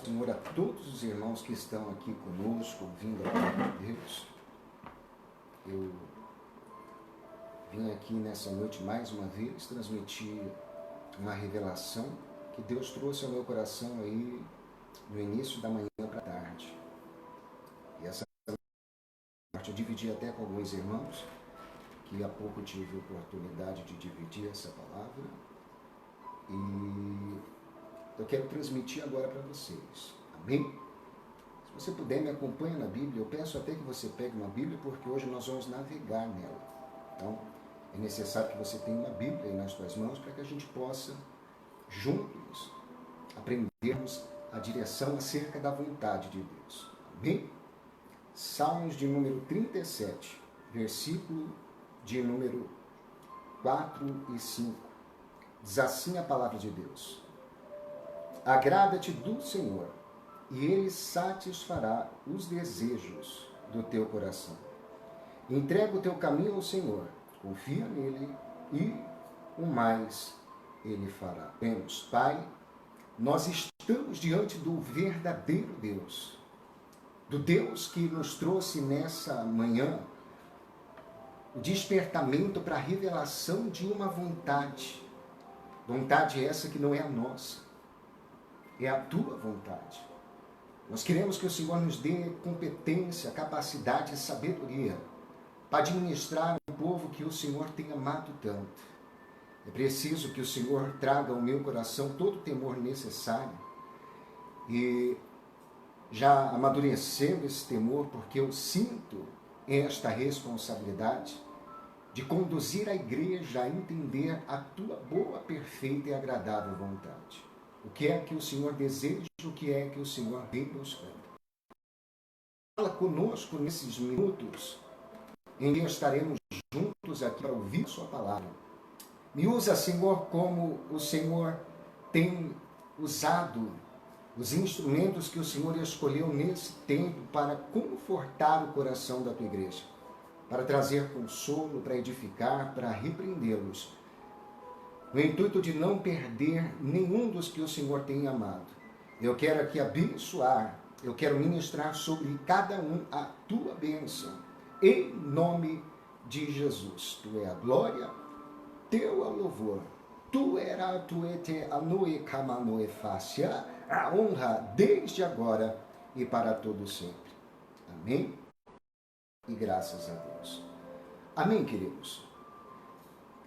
Senhor, a todos os irmãos que estão aqui conosco, ouvindo a palavra de Deus. Eu vim aqui nessa noite mais uma vez transmitir uma revelação que Deus trouxe ao meu coração aí no início da manhã para a tarde. E essa parte eu dividi até com alguns irmãos, que há pouco tive a oportunidade de dividir essa palavra. E eu quero transmitir agora para vocês. Amém? Se você puder, me acompanhe na Bíblia. Eu peço até que você pegue uma Bíblia, porque hoje nós vamos navegar nela. Então, é necessário que você tenha uma Bíblia aí nas suas mãos para que a gente possa, juntos, aprendermos a direção acerca da vontade de Deus. Amém? Salmos de número 37, versículo de número 4 e 5. Diz assim a palavra de Deus: agrada-te do Senhor, e Ele satisfará os desejos do teu coração. Entrega o teu caminho ao Senhor, confia nele, e o mais Ele fará. Vemos, Pai, nós estamos diante do verdadeiro Deus, do Deus que nos trouxe nessa manhã o despertamento para a revelação de uma vontade. Vontade essa que não é a nossa, é a tua vontade. Nós queremos que o Senhor nos dê competência, capacidade e sabedoria para administrar um povo que o Senhor tem amado tanto. É preciso que o Senhor traga ao meu coração todo o temor necessário e já amadurecendo esse temor, porque eu sinto esta responsabilidade de conduzir a igreja a entender a tua boa, perfeita e agradável vontade. O que é que o Senhor deseja, o que é que o Senhor vem buscando. Fala conosco nesses minutos em que estaremos juntos aqui para ouvir sua palavra. Me usa, Senhor, como o Senhor tem usado os instrumentos que o Senhor escolheu nesse tempo para confortar o coração da tua igreja, para trazer consolo, para edificar, para repreendê-los, no intuito de não perder nenhum dos que o Senhor tem amado. Eu quero aqui abençoar, eu quero ministrar sobre cada um a tua bênção, em nome de Jesus. Tu é a glória, teu é o louvor, tu era, tu ete, anoe, kamanoe, fácia, a honra desde agora e para todo sempre. Amém? E graças a Deus. Amém, queridos?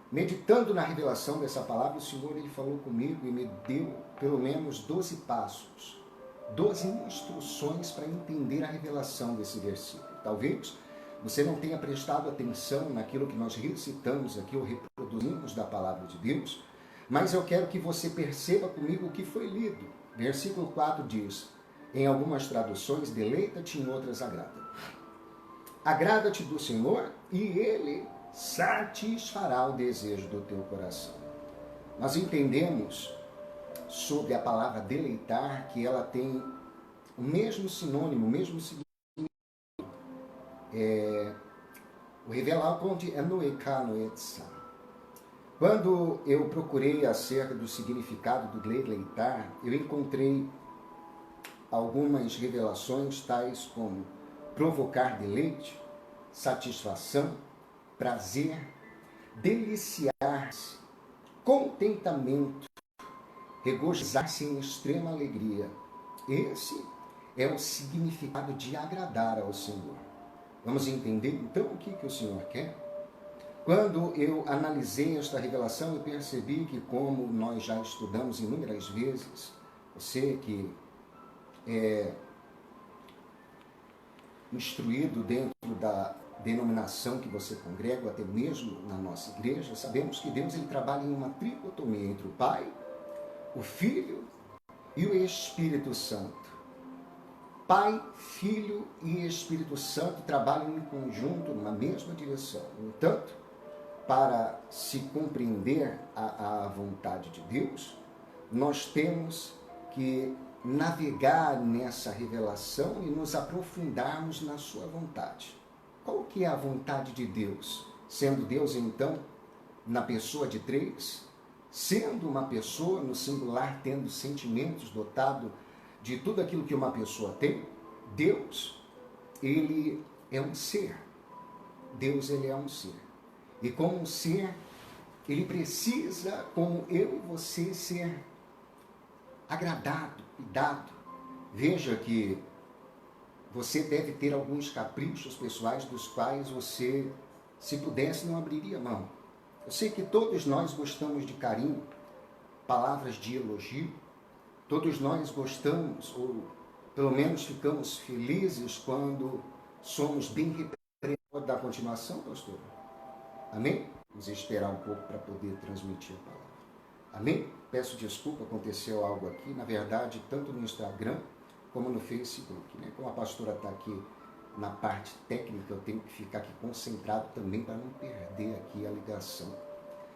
Meditando na revelação dessa palavra, o Senhor ele falou comigo e me deu pelo menos 12 passos, 12 instruções para entender a revelação desse versículo. Talvez você não tenha prestado atenção naquilo que nós recitamos aqui ou reproduzimos da palavra de Deus, mas eu quero que você perceba comigo o que foi lido. Versículo 4 diz, em algumas traduções, deleita-te, em outras agrada. Agrada-te do Senhor e Ele satisfará o desejo do teu coração. Nós entendemos sobre a palavra deleitar que ela tem o mesmo sinônimo, o mesmo significado. O revelar onde é noekanoetsa. Quando eu procurei acerca do significado do deleitar, eu encontrei algumas revelações tais como provocar deleite, satisfação, prazer, deliciar-se, contentamento, regozijar-se em extrema alegria. Esse é o significado de agradar ao Senhor. Vamos entender então o que o Senhor quer? Quando eu analisei esta revelação, eu percebi que, como nós já estudamos inúmeras vezes, você que é instruído dentro da denominação que você congrega, ou até mesmo na nossa igreja, sabemos que Deus ele trabalha em uma tricotomia entre o Pai, o Filho e o Espírito Santo. Pai, Filho e Espírito Santo trabalham em conjunto, numa mesma direção. No entanto, para se compreender a vontade de Deus, nós temos que navegar nessa revelação e nos aprofundarmos na sua vontade. Qual que é a vontade de Deus? Sendo Deus, então, na pessoa de três, sendo uma pessoa no singular, tendo sentimentos, dotado de tudo aquilo que uma pessoa tem, Deus, ele é um ser. Deus, ele é um ser. E como um ser, ele precisa, como eu e você, ser agradado, cuidado. Veja que você deve ter alguns caprichos pessoais dos quais você, se pudesse, não abriria mão. Eu sei que todos nós gostamos de carinho, palavras de elogio. Todos nós gostamos, ou pelo menos ficamos felizes quando somos bem repreendidos. Pode dar continuação, pastor? Amém? Vamos esperar um pouco para poder transmitir a palavra. Amém? Peço desculpa, aconteceu algo aqui, na verdade, tanto no Instagram como no Facebook. Né? Como a pastora está aqui na parte técnica, eu tenho que ficar aqui concentrado também para não perder aqui a ligação.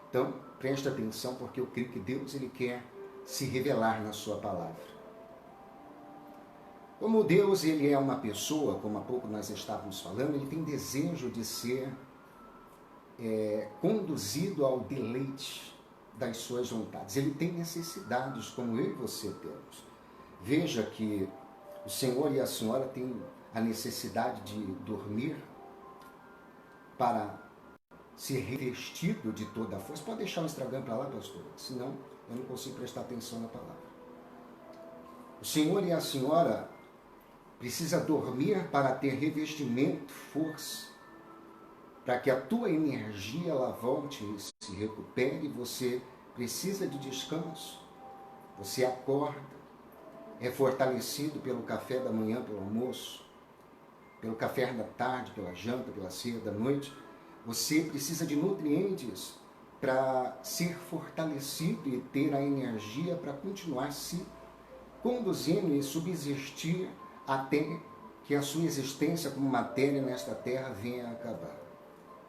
Então, preste atenção, porque eu creio que Deus, ele quer se revelar na sua palavra. Como Deus, ele é uma pessoa, como há pouco nós estávamos falando, ele tem desejo de ser conduzido ao deleite das suas vontades. Ele tem necessidades, como eu e você temos. Veja que o Senhor e a Senhora têm a necessidade de dormir para ser revestido de toda a força. Pode deixar o Instagram para lá, pastor? Senão eu não consigo prestar atenção na palavra. O Senhor e a Senhora precisa dormir para ter revestimento, força, para que a tua energia ela volte e se recupere. Você precisa de descanso. Você acorda, é fortalecido pelo café da manhã, pelo almoço, pelo café da tarde, pela janta, pela ceia da noite. Você precisa de nutrientes para ser fortalecido e ter a energia para continuar se conduzindo e subsistir até que a sua existência como matéria nesta terra venha a acabar.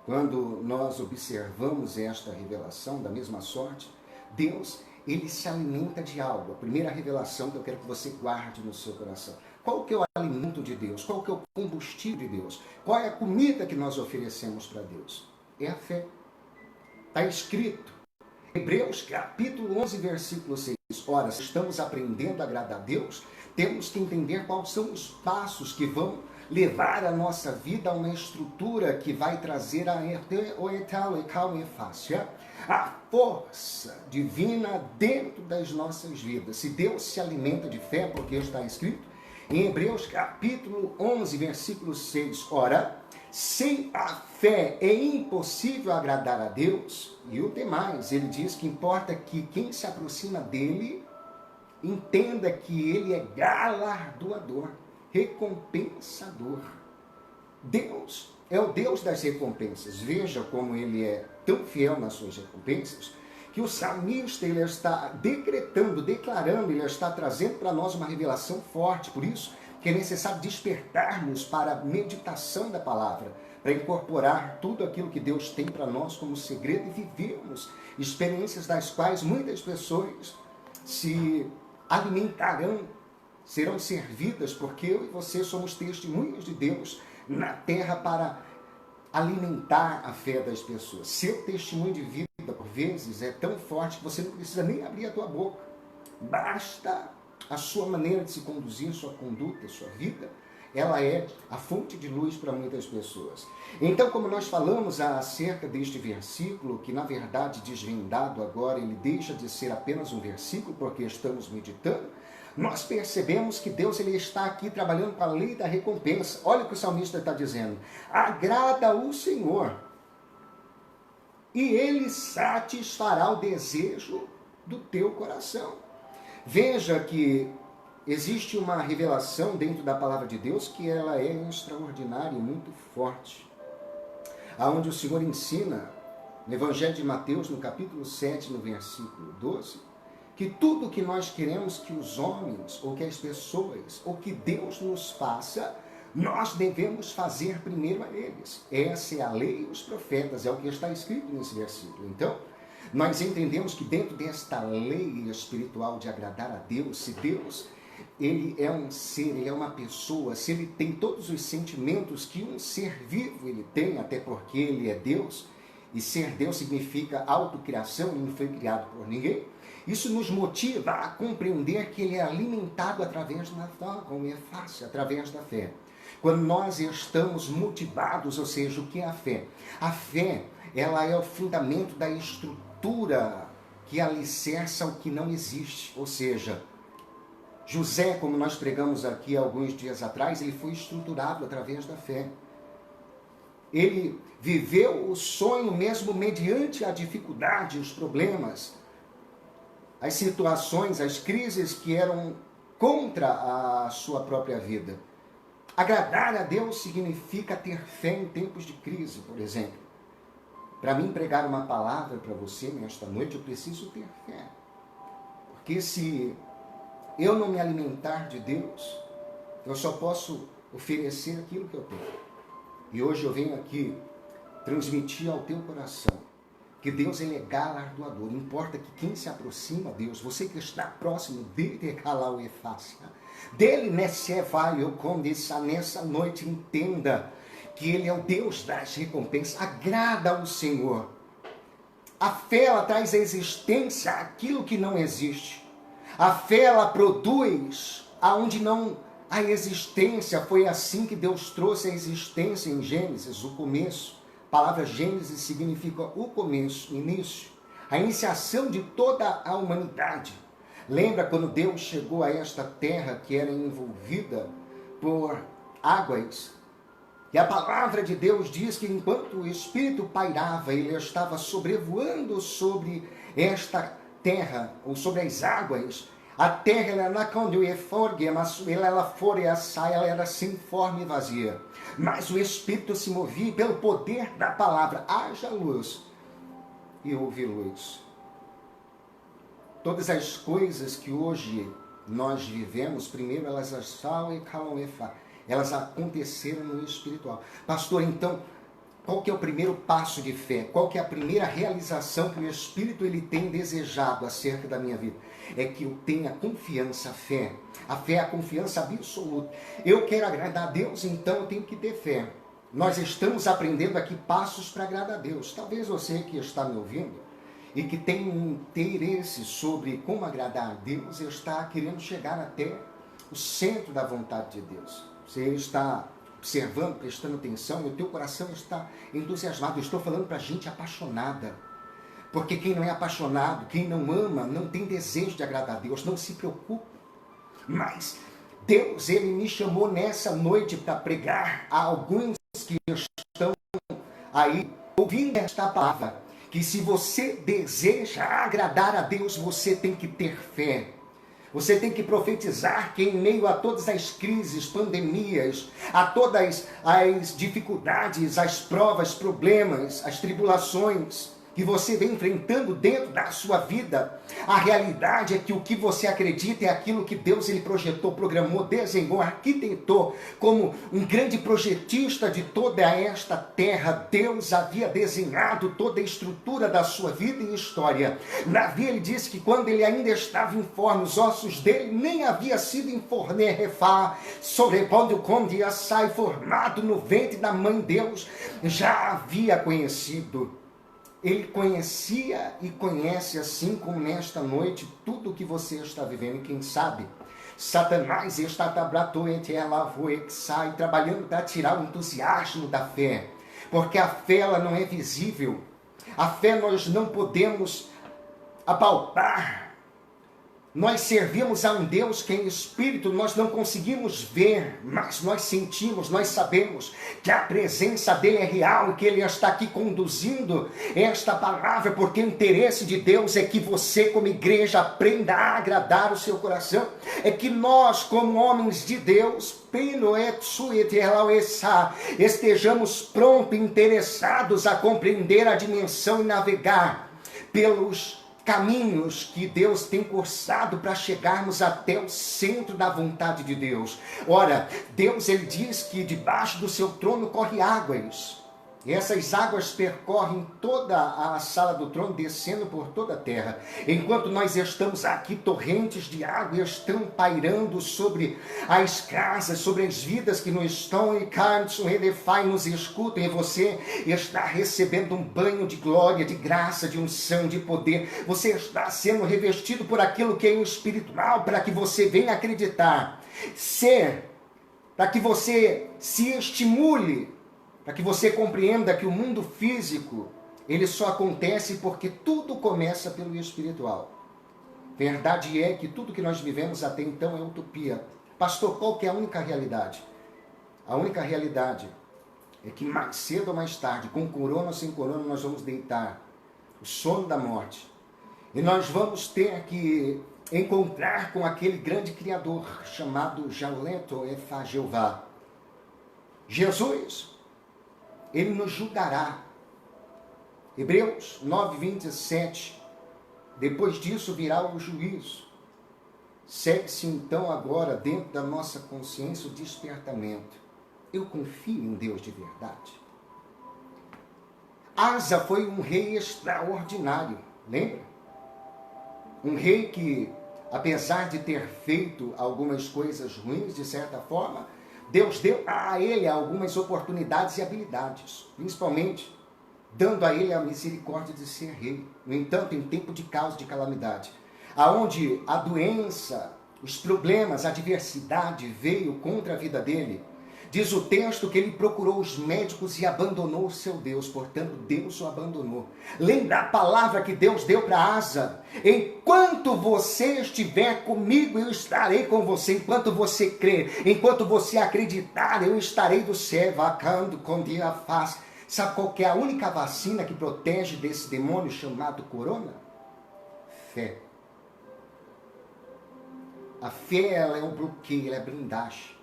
Quando nós observamos esta revelação da mesma sorte, Deus, ele se alimenta de algo. A primeira revelação que eu quero que você guarde no seu coração. Qual que é o alimento de Deus? Qual que é o combustível de Deus? Qual é a comida que nós oferecemos para Deus? É a fé. Está escrito, Hebreus capítulo 11, versículo 6. Ora, se estamos aprendendo a agradar a Deus, temos que entender quais são os passos que vão levar a nossa vida a uma estrutura que vai trazer a força divina dentro das nossas vidas. Se Deus se alimenta de fé, porque está escrito em Hebreus capítulo 11, versículo 6, ora, sem a fé é impossível agradar a Deus. E o demais, ele diz que importa que quem se aproxima dele entenda que ele é galardoador, recompensador. Deus é o Deus das recompensas. Veja como ele é tão fiel nas suas recompensas, que o salmista ele está decretando, declarando, ele está trazendo para nós uma revelação forte. Por isso que é necessário despertarmos para a meditação da palavra, para incorporar tudo aquilo que Deus tem para nós como segredo e vivermos experiências das quais muitas pessoas se alimentarão, serão servidas, porque eu e você somos testemunhas de Deus na terra para alimentar a fé das pessoas. Seu testemunho de vida, por vezes, é tão forte que você não precisa nem abrir a tua boca. Basta a sua maneira de se conduzir, sua conduta, sua vida. Ela é a fonte de luz para muitas pessoas. Então, como nós falamos acerca deste versículo, que na verdade desvendado agora, ele deixa de ser apenas um versículo, porque estamos meditando, nós percebemos que Deus ele está aqui trabalhando com a lei da recompensa. Olha o que o salmista está dizendo. Agrada o Senhor e ele satisfará o desejo do teu coração. Veja que existe uma revelação dentro da palavra de Deus que ela é extraordinária e muito forte. Aonde o Senhor ensina no Evangelho de Mateus, no capítulo 7, no versículo 12, que tudo que nós queremos que os homens, ou que as pessoas, ou que Deus nos faça, nós devemos fazer primeiro a eles. Essa é a lei e os profetas, é o que está escrito nesse versículo. Então, nós entendemos que dentro desta lei espiritual de agradar a Deus, se Deus ele é um ser, ele é uma pessoa, se ele tem todos os sentimentos que um ser vivo ele tem, até porque ele é Deus, e ser Deus significa autocriação, ele não foi criado por ninguém. Isso nos motiva a compreender que ele é alimentado através da fé, como é fácil, através da fé. Quando nós estamos motivados, ou seja, o que é a fé? A fé, ela é o fundamento da estrutura que alicerça o que não existe. Ou seja, José, como nós pregamos aqui alguns dias atrás, ele foi estruturado através da fé. Ele viveu o sonho mesmo mediante a dificuldade, os problemas, as situações, as crises que eram contra a sua própria vida. Agradar a Deus significa ter fé em tempos de crise, por exemplo. Para mim pregar uma palavra para você nesta noite, eu preciso ter fé. Porque se eu não me alimentar de Deus, eu só posso oferecer aquilo que eu tenho. E hoje eu venho aqui transmitir ao teu coração que Deus ele é galardoador. Importa que quem se aproxima a Deus, você que está próximo dele, dele nessa noite, entenda que ele é o Deus das recompensas. Agrada ao Senhor. A fé, ela traz à existência aquilo que não existe. A fé, ela produz aonde não há existência. Foi assim que Deus trouxe a existência em Gênesis, o começo. A palavra Gênesis significa o começo, início. A iniciação de toda a humanidade. Lembra quando Deus chegou a esta terra que era envolvida por águas? E a palavra de Deus diz que enquanto o Espírito pairava, ele estava sobrevoando sobre esta terra, ou sobre as águas. A terra ela era sem forma e vazia. Mas o Espírito se movia pelo poder da palavra. Haja luz e houve luz. Todas as coisas que hoje nós vivemos, primeiro elas aconteceram no espiritual. Pastor, então, qual que é o primeiro passo de fé? Qual que é a primeira realização que o Espírito ele tem desejado acerca da minha vida? É que eu tenha confiança, fé. A fé é a confiança absoluta. Eu quero agradar a Deus, então eu tenho que ter fé. Nós estamos aprendendo aqui passos para agradar a Deus. Talvez você que está me ouvindo e que tem um interesse sobre como agradar a Deus, está querendo chegar até o centro da vontade de Deus. Você está observando, prestando atenção, e o teu coração está entusiasmado. Eu estou falando para gente apaixonada. Porque quem não é apaixonado, quem não ama, não tem desejo de agradar a Deus, não se preocupe. Mas Deus, ele me chamou nessa noite para pregar a alguns que estão aí ouvindo esta palavra. Que se você deseja agradar a Deus, você tem que ter fé. Você tem que profetizar que em meio a todas as crises, pandemias, a todas as dificuldades, as provas, problemas, as tribulações que você vem enfrentando dentro da sua vida, a realidade é que o que você acredita é aquilo que Deus ele projetou, programou, desenhou, arquitetou como um grande projetista de toda esta terra. Deus havia desenhado toda a estrutura da sua vida e história. Davi ele disse que quando ele ainda estava informe, os ossos dele nem havia sido formado no ventre da mãe Deus, já havia conhecido. Ele conhecia e conhece, assim como nesta noite, tudo o que você está vivendo. E quem sabe, Satanás está trabalhando para tirar o entusiasmo da fé. Porque a fé ela não é visível. A fé nós não podemos apalpar. Nós servimos a um Deus que é Espírito, nós não conseguimos ver, mas nós sentimos, nós sabemos que a presença dele é real e que ele está aqui conduzindo esta palavra, porque o interesse de Deus é que você como igreja aprenda a agradar o seu coração, é que nós como homens de Deus, estejamos prontos e interessados a compreender a dimensão e navegar pelos caminhos que Deus tem cursado para chegarmos até o centro da vontade de Deus. Ora, Deus ele diz que debaixo do seu trono corre águas. E essas águas percorrem toda a sala do trono, descendo por toda a terra. Enquanto nós estamos aqui, torrentes de água estão pairando sobre as casas, sobre as vidas que nos estão, e Carlson, Redefai, nos escutam, e você está recebendo um banho de glória, de graça, de unção, de poder. Você está sendo revestido por aquilo que é espiritual, para que você venha acreditar, para que você se estimule, para que você compreenda que o mundo físico, ele só acontece porque tudo começa pelo espiritual. Verdade é que tudo que nós vivemos até então é utopia. Pastor, qual que é a única realidade? A única realidade é que mais cedo ou mais tarde, com corona ou sem corona, nós vamos deitar o sono da morte. E nós vamos ter que encontrar com aquele grande Criador chamado Jaleto Efa Jeová. Jesus, ele nos julgará. Hebreus 9, 27. Depois disso virá o juízo. Segue-se então agora dentro da nossa consciência o despertamento. Eu confio em Deus de verdade. Asa foi um rei extraordinário, lembra? Um rei que, apesar de ter feito algumas coisas ruins, de certa forma, Deus deu a ele algumas oportunidades e habilidades, principalmente dando a ele a misericórdia de ser rei. No entanto, em tempo de caos, de calamidade, aonde a doença, os problemas, a adversidade veio contra a vida dele, diz o texto que ele procurou os médicos e abandonou o seu Deus, portanto Deus o abandonou. Lembra a palavra que Deus deu para Asa? Enquanto você estiver comigo, eu estarei com você. Enquanto você crer, enquanto você acreditar, eu estarei do céu, vacando com dia a face. Sabe qual que é a única vacina que protege desse demônio chamado corona? Fé. A fé, ela é um bloqueio, ela é blindagem.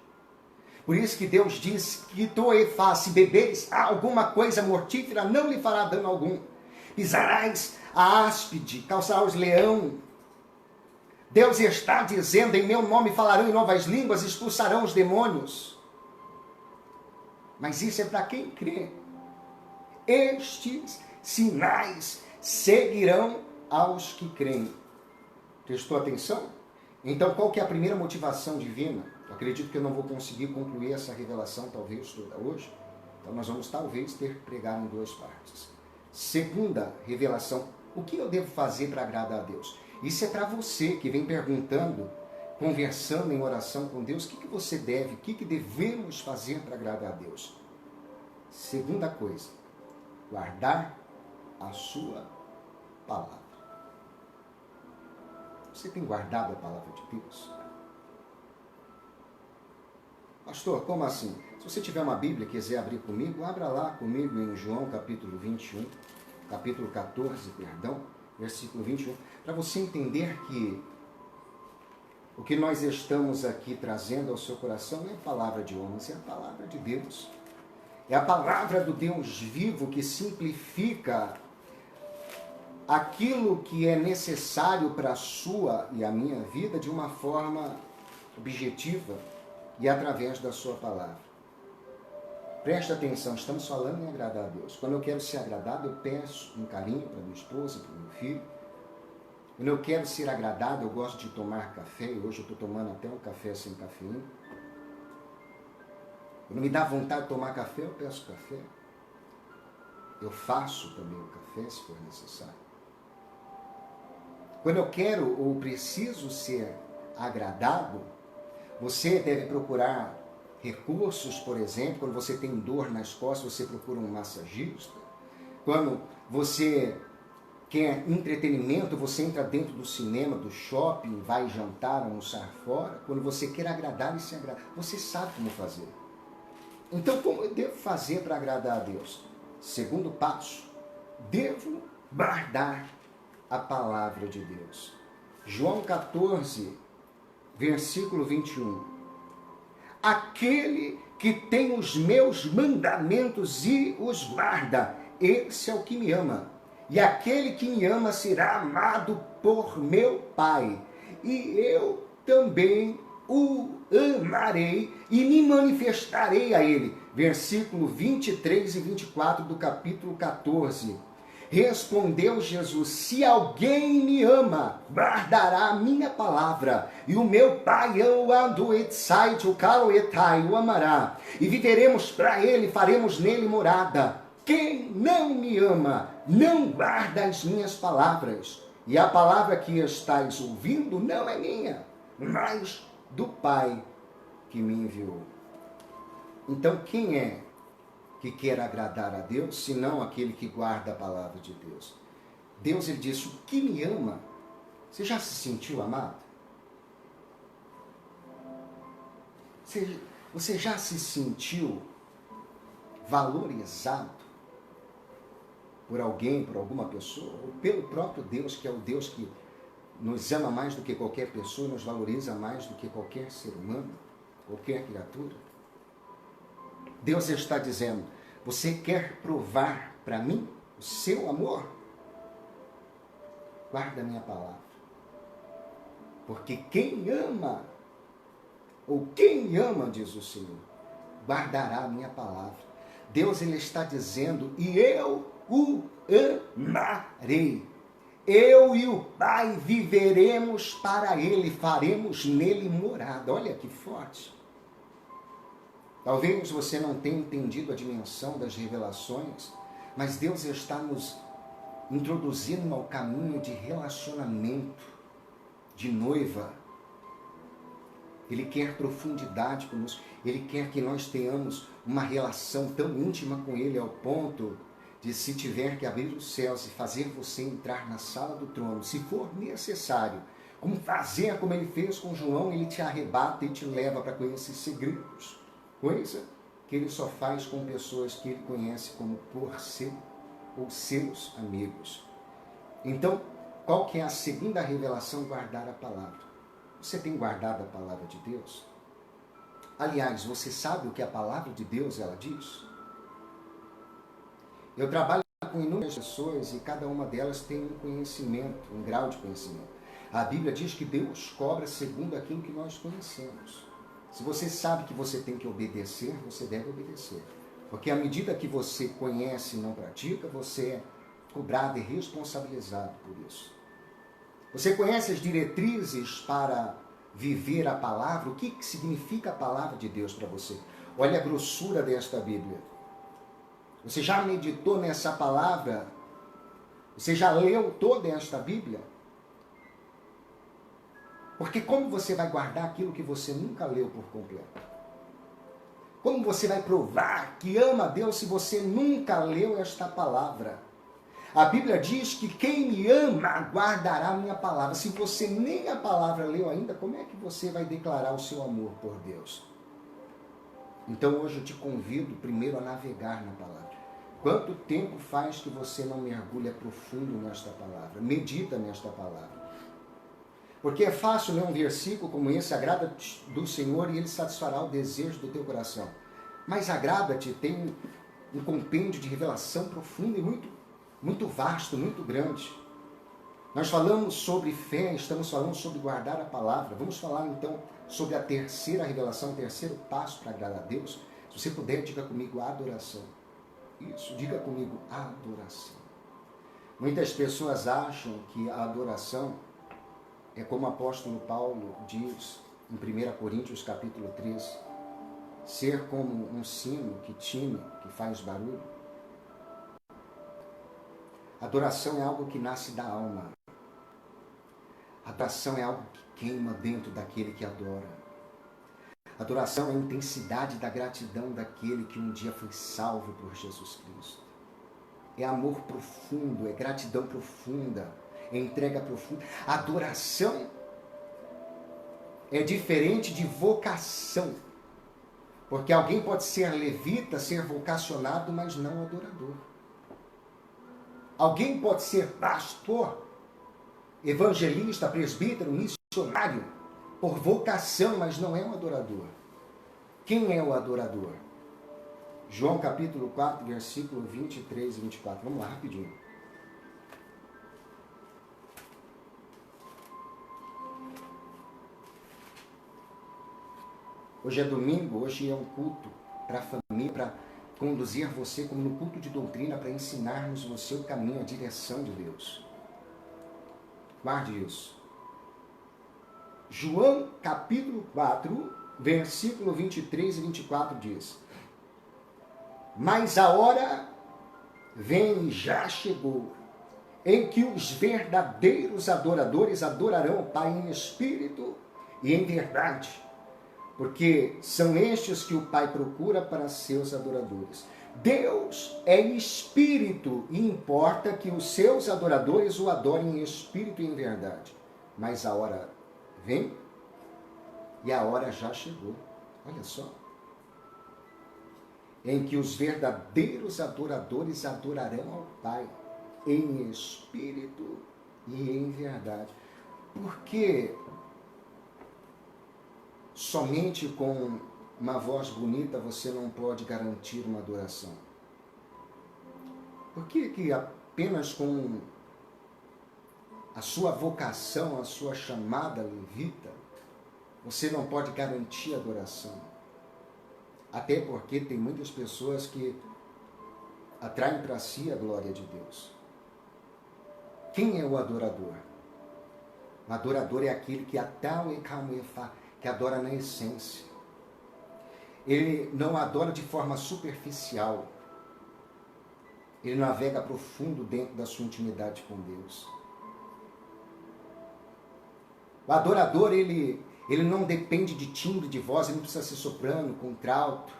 Por isso que Deus diz que se beberes alguma coisa mortífera, não lhe fará dano algum. Pisarás a áspide, calçarás leão. Deus está dizendo, em meu nome falarão em novas línguas, expulsarão os demônios. Mas isso é para quem crê. Estes sinais seguirão aos que creem. Prestou atenção? Então, qual que é a primeira motivação divina? Eu acredito que eu não vou conseguir concluir essa revelação, talvez, toda hoje. Então, nós vamos, talvez, ter que pregar em duas partes. Segunda revelação, o que eu devo fazer para agradar a Deus? Isso é para você que vem perguntando, conversando em oração com Deus, o que você deve, o que devemos fazer para agradar a Deus? Segunda coisa, guardar a sua palavra. Você tem guardado a palavra de Deus? Pastor, como assim? Se você tiver uma Bíblia e quiser abrir comigo, abra lá comigo em João capítulo 21, capítulo 14, perdão, versículo 21, para você entender que o que nós estamos aqui trazendo ao seu coração não é a palavra de homens, é a palavra de Deus. É a palavra do Deus vivo que simplifica aquilo que é necessário para a sua e a minha vida de uma forma objetiva e através da sua palavra. Presta atenção, estamos falando em agradar a Deus. Quando eu quero ser agradado, eu peço um carinho para minha esposa, para o meu filho. Quando eu quero ser agradado, eu gosto de tomar café, e hoje eu estou tomando até um café sem cafeína. Quando me dá vontade de tomar café, eu peço café. Eu faço também o café, se for necessário. Quando eu quero ou preciso ser agradado, você deve procurar recursos, por exemplo, quando você tem dor nas costas, você procura um massagista. Quando você quer entretenimento, você entra dentro do cinema, do shopping, vai jantar, almoçar fora. Quando você quer agradar e se agradar, você sabe como fazer. Então, como eu devo fazer para agradar a Deus? Segundo passo, devo guardar a palavra de Deus. João 14, versículo 21. Aquele que tem os meus mandamentos e os guarda, esse é o que me ama. E aquele que me ama será amado por meu Pai. E eu também o amarei e me manifestarei a ele. versículo 23 e 24 do capítulo 14. Respondeu Jesus: se alguém me ama, guardará a minha palavra, e o meu Pai o amará, e viveremos para ele, faremos nele morada. Quem não me ama, não guarda as minhas palavras, e a palavra que estáis ouvindo não é minha, mas do Pai que me enviou. Então, quem é que quer agradar a Deus, senão aquele que guarda a palavra de Deus? Deus, ele disse: o que me ama, você já se sentiu amado? Você já se sentiu valorizado por alguém, por alguma pessoa, ou pelo próprio Deus, que é o Deus que nos ama mais do que qualquer pessoa, nos valoriza mais do que qualquer ser humano, qualquer criatura? Deus está dizendo: você quer provar para mim o seu amor? Guarda a minha palavra. Porque quem ama, ou quem ama, diz o Senhor, guardará a minha palavra. Deus, ele está dizendo: e eu o amarei. Eu e o Pai viveremos para ele, faremos nele morada. Olha que forte. Talvez você não tenha entendido a dimensão das revelações, mas Deus está nos introduzindo ao caminho de relacionamento, de noiva. Ele quer profundidade conosco, ele quer que nós tenhamos uma relação tão íntima com ele, ao ponto de, se tiver que abrir os céus e fazer você entrar na sala do trono, se for necessário, como ele fez com João, ele te arrebata e te leva para conhecer segredos. Coisa que ele só faz com pessoas que ele conhece como por seu ou seus amigos. Então, qual que é a segunda revelação? Guardar a palavra. Você tem guardado a palavra de Deus? Aliás, você sabe o que a palavra de Deus ela diz? Eu trabalho com inúmeras pessoas e cada uma delas tem um conhecimento, um grau de conhecimento. A Bíblia diz que Deus cobra segundo aquilo que nós conhecemos. Se você sabe que você tem que obedecer, você deve obedecer. Porque à medida que você conhece e não pratica, você é cobrado e responsabilizado por isso. Você conhece as diretrizes para viver a palavra? O que significa a palavra de Deus para você? Olha a grossura desta Bíblia. Você já meditou nessa palavra? Você já leu toda esta Bíblia? Porque como você vai guardar aquilo que você nunca leu por completo? Como você vai provar que ama a Deus se você nunca leu esta palavra? A Bíblia diz que quem me ama guardará a minha palavra. Se você nem a palavra leu ainda, como é que você vai declarar o seu amor por Deus? Então hoje eu te convido primeiro a navegar na palavra. Quanto tempo faz que você não mergulha profundo nesta palavra? Medita nesta palavra. Porque é fácil ler um versículo como esse: agrada-te do Senhor e Ele satisfará o desejo do teu coração. Mas agrada-te tem um compêndio de revelação profunda e muito vasto, muito grande. Nós falamos sobre fé, estamos falando sobre guardar a palavra. Vamos falar então sobre a terceira revelação, o terceiro passo para agradar a Deus. Se você puder, diga comigo: adoração. Isso, diga comigo: adoração. Muitas pessoas acham que a adoração é como o apóstolo Paulo diz em 1 Coríntios capítulo 3, ser como um sino que tine, que faz barulho. Adoração é algo que nasce da alma. Adoração é algo que queima dentro daquele que adora. Adoração é a intensidade da gratidão daquele que um dia foi salvo por Jesus Cristo. É amor profundo, é gratidão profunda, é entrega profunda. Adoração é diferente de vocação. Porque alguém pode ser levita, ser vocacionado, mas não adorador. Alguém pode ser pastor, evangelista, presbítero, missionário, por vocação, mas não é um adorador. Quem é o adorador? João capítulo 4, versículo 23 e 24. Vamos lá, rapidinho. Hoje é domingo, hoje é um culto para a família, para conduzir você como no culto de doutrina, para ensinarmos você o caminho, a direção de Deus. Guarde isso. João capítulo 4, versículo 23 e 24 diz: mas a hora vem e já chegou, em que os verdadeiros adoradores adorarão o Pai em espírito e em verdade, porque são estes que o Pai procura para seus adoradores. Deus é espírito e importa que os seus adoradores o adorem em espírito e em verdade. Mas a hora vem e a hora já chegou. Olha só. Em que os verdadeiros adoradores adorarão ao Pai em espírito e em verdade. Porque somente com uma voz bonita você não pode garantir uma adoração? Por que apenas com a sua vocação, a sua chamada levita, você não pode garantir a adoração? Até porque tem muitas pessoas que atraem para si a glória de Deus. Quem é o adorador? O adorador é aquele que que adora na essência. Ele não adora de forma superficial. Ele navega profundo dentro da sua intimidade com Deus. O adorador, ele não depende de timbre de voz, ele não precisa ser soprano, contralto.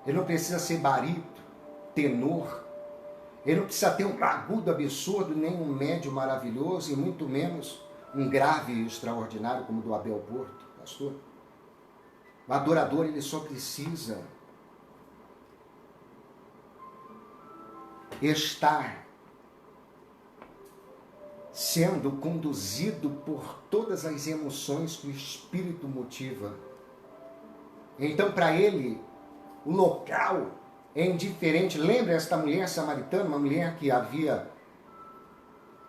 Ele não precisa ser barito, tenor. Ele não precisa ter um agudo absurdo, nem um médio maravilhoso, e muito menos um grave extraordinário, como o do Abel Porto, pastor. O adorador, ele só precisa estar sendo conduzido por todas as emoções que o Espírito motiva. Então, para ele, o local é indiferente. Lembra esta mulher samaritana, uma mulher que havia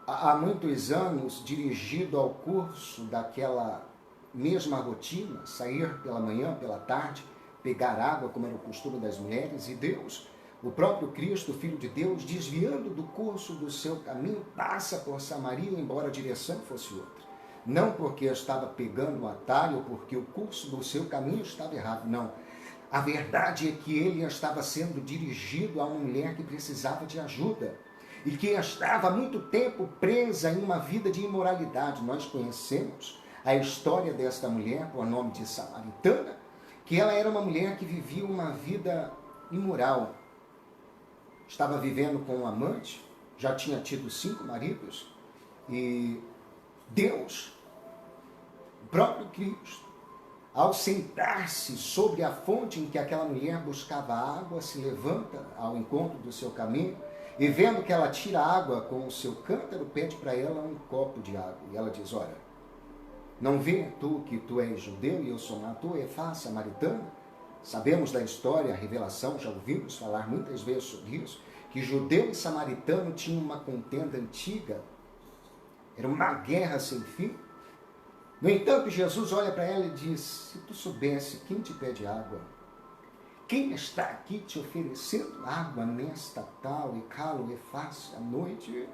há muitos anos dirigido ao curso daquela mesma rotina, sair pela manhã, pela tarde, pegar água, como era o costume das mulheres, e Deus, o próprio Cristo, Filho de Deus, desviando do curso do seu caminho, passa por Samaria, embora a direção fosse outra. Não porque estava pegando o atalho, porque o curso do seu caminho estava errado, não. A verdade é que ele estava sendo dirigido a uma mulher que precisava de ajuda e que estava há muito tempo presa em uma vida de imoralidade. Nós conhecemos a história desta mulher, por nome de Samaritana, que ela era uma mulher que vivia uma vida imoral. Estava vivendo com um amante, já tinha tido 5 maridos, e Deus, o próprio Cristo, ao sentar-se sobre a fonte em que aquela mulher buscava água, se levanta ao encontro do seu caminho, e vendo que ela tira água com o seu cântaro, pede para ela um copo de água. E ela diz: olha, não vê tu que tu és judeu e eu sou samaritana? Sabemos da história, a revelação, já ouvimos falar muitas vezes sobre isso, que judeu e samaritano tinham uma contenda antiga, era uma guerra sem fim. No entanto, Jesus olha para ela e diz: se tu soubesse quem te pede água, quem está aqui te oferecendo água nesta tal e calo e face à noite,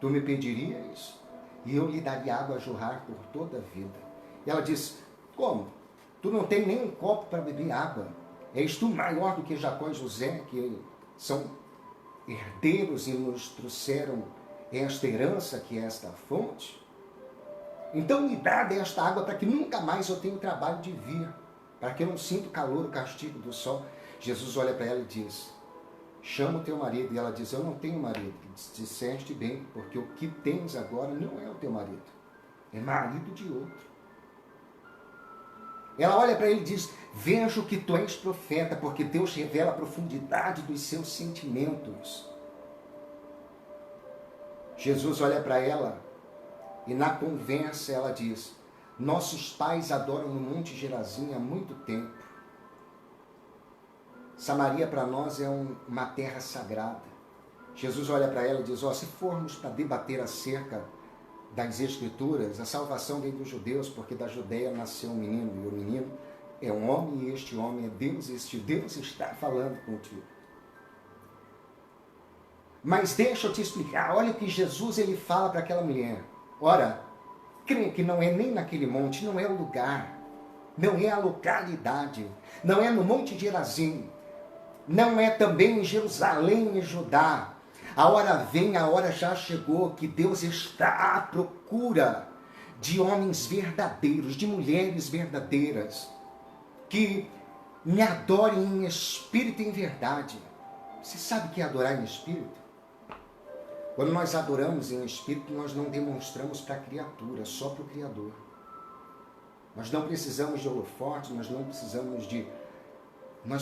tu me pedirias e eu lhe daria água a jorrar por toda a vida. E ela diz: como? Tu não tem nem um copo para beber água? És tu maior do que Jacó e José, que são herdeiros e nos trouxeram esta herança que é esta fonte? Então me dá desta água para que nunca mais eu tenha o trabalho de vir, para que eu não sinta o calor, o castigo do sol. Jesus olha para ela e diz: chama o teu marido. E ela diz: eu não tenho marido. Disseste bem, porque o que tens agora não é o teu marido, é marido de outro. Ela olha para ele e diz: vejo que tu és profeta, porque Deus revela a profundidade dos seus sentimentos. Jesus olha para ela e na conversa ela diz: nossos pais adoram no Monte Gerazim há muito tempo. Samaria para nós é uma terra sagrada. Jesus olha para ela e diz: se formos para debater acerca das Escrituras, a salvação vem dos judeus, porque da Judeia nasceu um menino, e o menino é um homem e este homem é Deus, e este Deus está falando contigo. Mas deixa eu te explicar, olha o que Jesus ele fala para aquela mulher. Ora, creio que não é nem naquele monte, não é o lugar, não é a localidade, não é no Monte de Gerazim, não é também em Jerusalém e Judá. A hora vem, a hora já chegou, que Deus está à procura de homens verdadeiros, de mulheres verdadeiras, que me adorem em espírito e em verdade. Você sabe o que é adorar em espírito? Quando nós adoramos em espírito, nós não demonstramos para a criatura, só para o Criador. Nós não precisamos de holofote, nós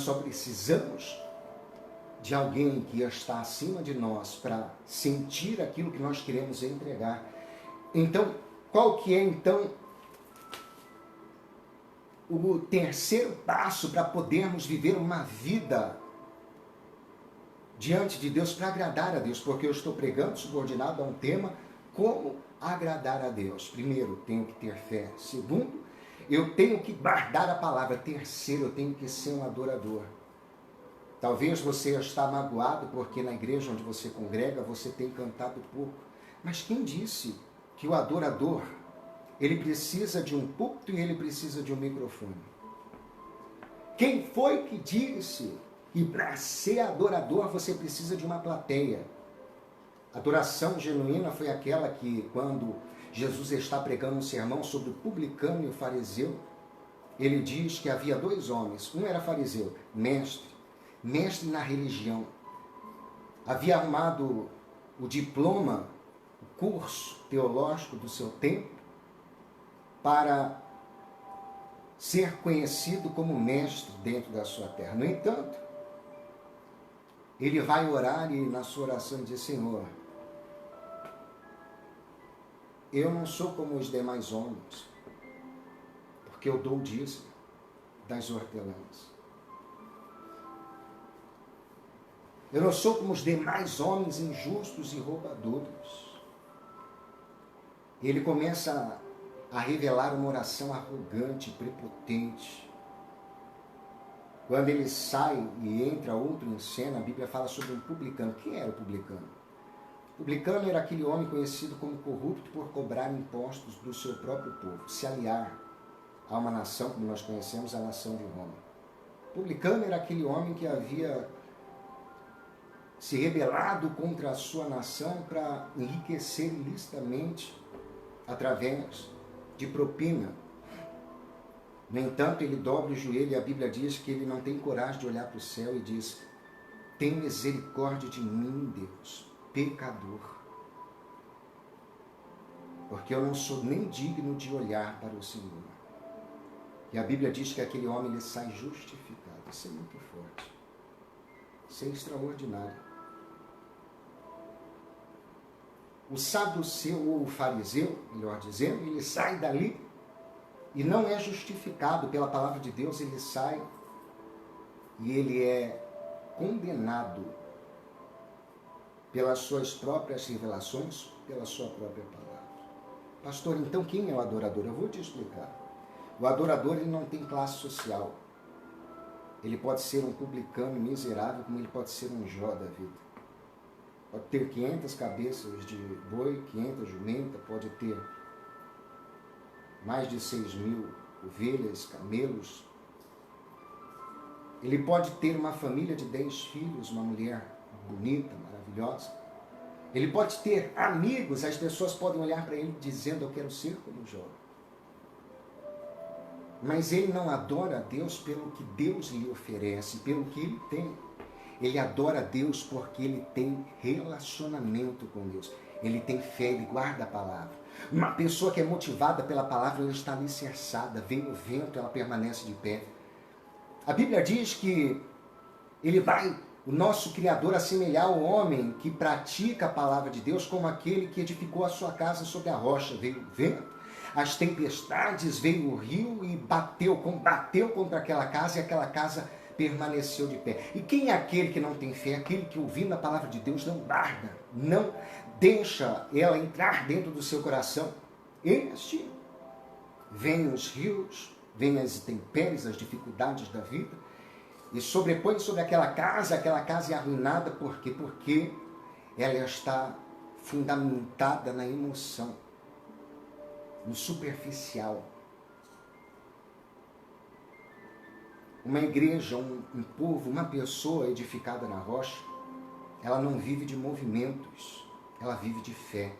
só precisamos de alguém que está acima de nós para sentir aquilo que nós queremos entregar. Então, qual que é então o terceiro passo para podermos viver uma vida diante de Deus, para agradar a Deus? Porque eu estou pregando subordinado a um tema, como agradar a Deus. Primeiro, tenho que ter fé. Segundo, eu tenho que guardar a palavra. Terceiro, eu tenho que ser um adorador. Talvez você está magoado porque na igreja onde você congrega, você tem cantado pouco. Mas quem disse que o adorador, ele precisa de um púlpito e ele precisa de um microfone? Quem foi que disse que para ser adorador você precisa de uma plateia? Adoração genuína foi aquela que, quando Jesus está pregando um sermão sobre o publicano e o fariseu, ele diz que havia dois homens. Um era fariseu, mestre na religião. Havia arrumado o diploma, o curso teológico do seu tempo, para ser conhecido como mestre dentro da sua terra. No entanto, ele vai orar e na sua oração diz: Senhor, eu não sou como os demais homens, porque eu dou o dízimo das hortelãs. Eu não sou como os demais homens injustos e roubadores. Ele começa a revelar uma oração arrogante, prepotente. Quando ele sai e entra outro em cena, a Bíblia fala sobre um publicano. Quem era o publicano? O publicano era aquele homem conhecido como corrupto por cobrar impostos do seu próprio povo, se aliar a uma nação, como nós conhecemos, a nação de Roma. O publicano era aquele homem que havia se rebelado contra a sua nação para enriquecer ilicitamente através de propina. No entanto, ele dobra o joelho e a Bíblia diz que ele não tem coragem de olhar para o céu e diz: tem misericórdia de mim, Deus, pecador, porque eu não sou nem digno de olhar para o Senhor. E a Bíblia diz que aquele homem ele sai justificado. Isso é muito forte. Isso é extraordinário. O saduceu ou o fariseu, melhor dizendo, ele sai dali e não é justificado pela palavra de Deus, ele sai e ele é condenado pelas suas próprias revelações, pela sua própria palavra. Pastor, então quem é o adorador? Eu vou te explicar. O adorador ele não tem classe social. Ele pode ser um publicano miserável, como ele pode ser um Jó da vida. Pode ter 500 cabeças de boi, 500 jumentas, pode ter mais de 6.000 ovelhas, camelos. Ele pode ter uma família de 10 filhos, uma mulher bonita, maravilhosa. Ele pode ter amigos, as pessoas podem olhar para ele dizendo: eu quero ser como Jó. Mas ele não adora a Deus pelo que Deus lhe oferece, pelo que ele tem. Ele adora a Deus porque ele tem relacionamento com Deus. Ele tem fé, ele guarda a palavra. Uma pessoa que é motivada pela palavra, ela está alicerçada. Vem o vento, ela permanece de pé. A Bíblia diz que ele vai, o nosso Criador, assemelhar ao homem que pratica a palavra de Deus como aquele que edificou a sua casa sobre a rocha. Veio o vento, as tempestades, veio o rio e combateu contra aquela casa, e aquela casa permaneceu de pé. E quem é aquele que não tem fé? Aquele que, ouvindo a palavra de Deus, não guarda, não deixa ela entrar dentro do seu coração. Este vem os rios vêm as intempéries, as dificuldades da vida, e sobrepõe sobre aquela casa é arruinada, por quê? Porque ela está fundamentada na emoção, no superficial. Uma igreja, um povo, uma pessoa edificada na rocha, ela não vive de movimentos, ela vive de fé.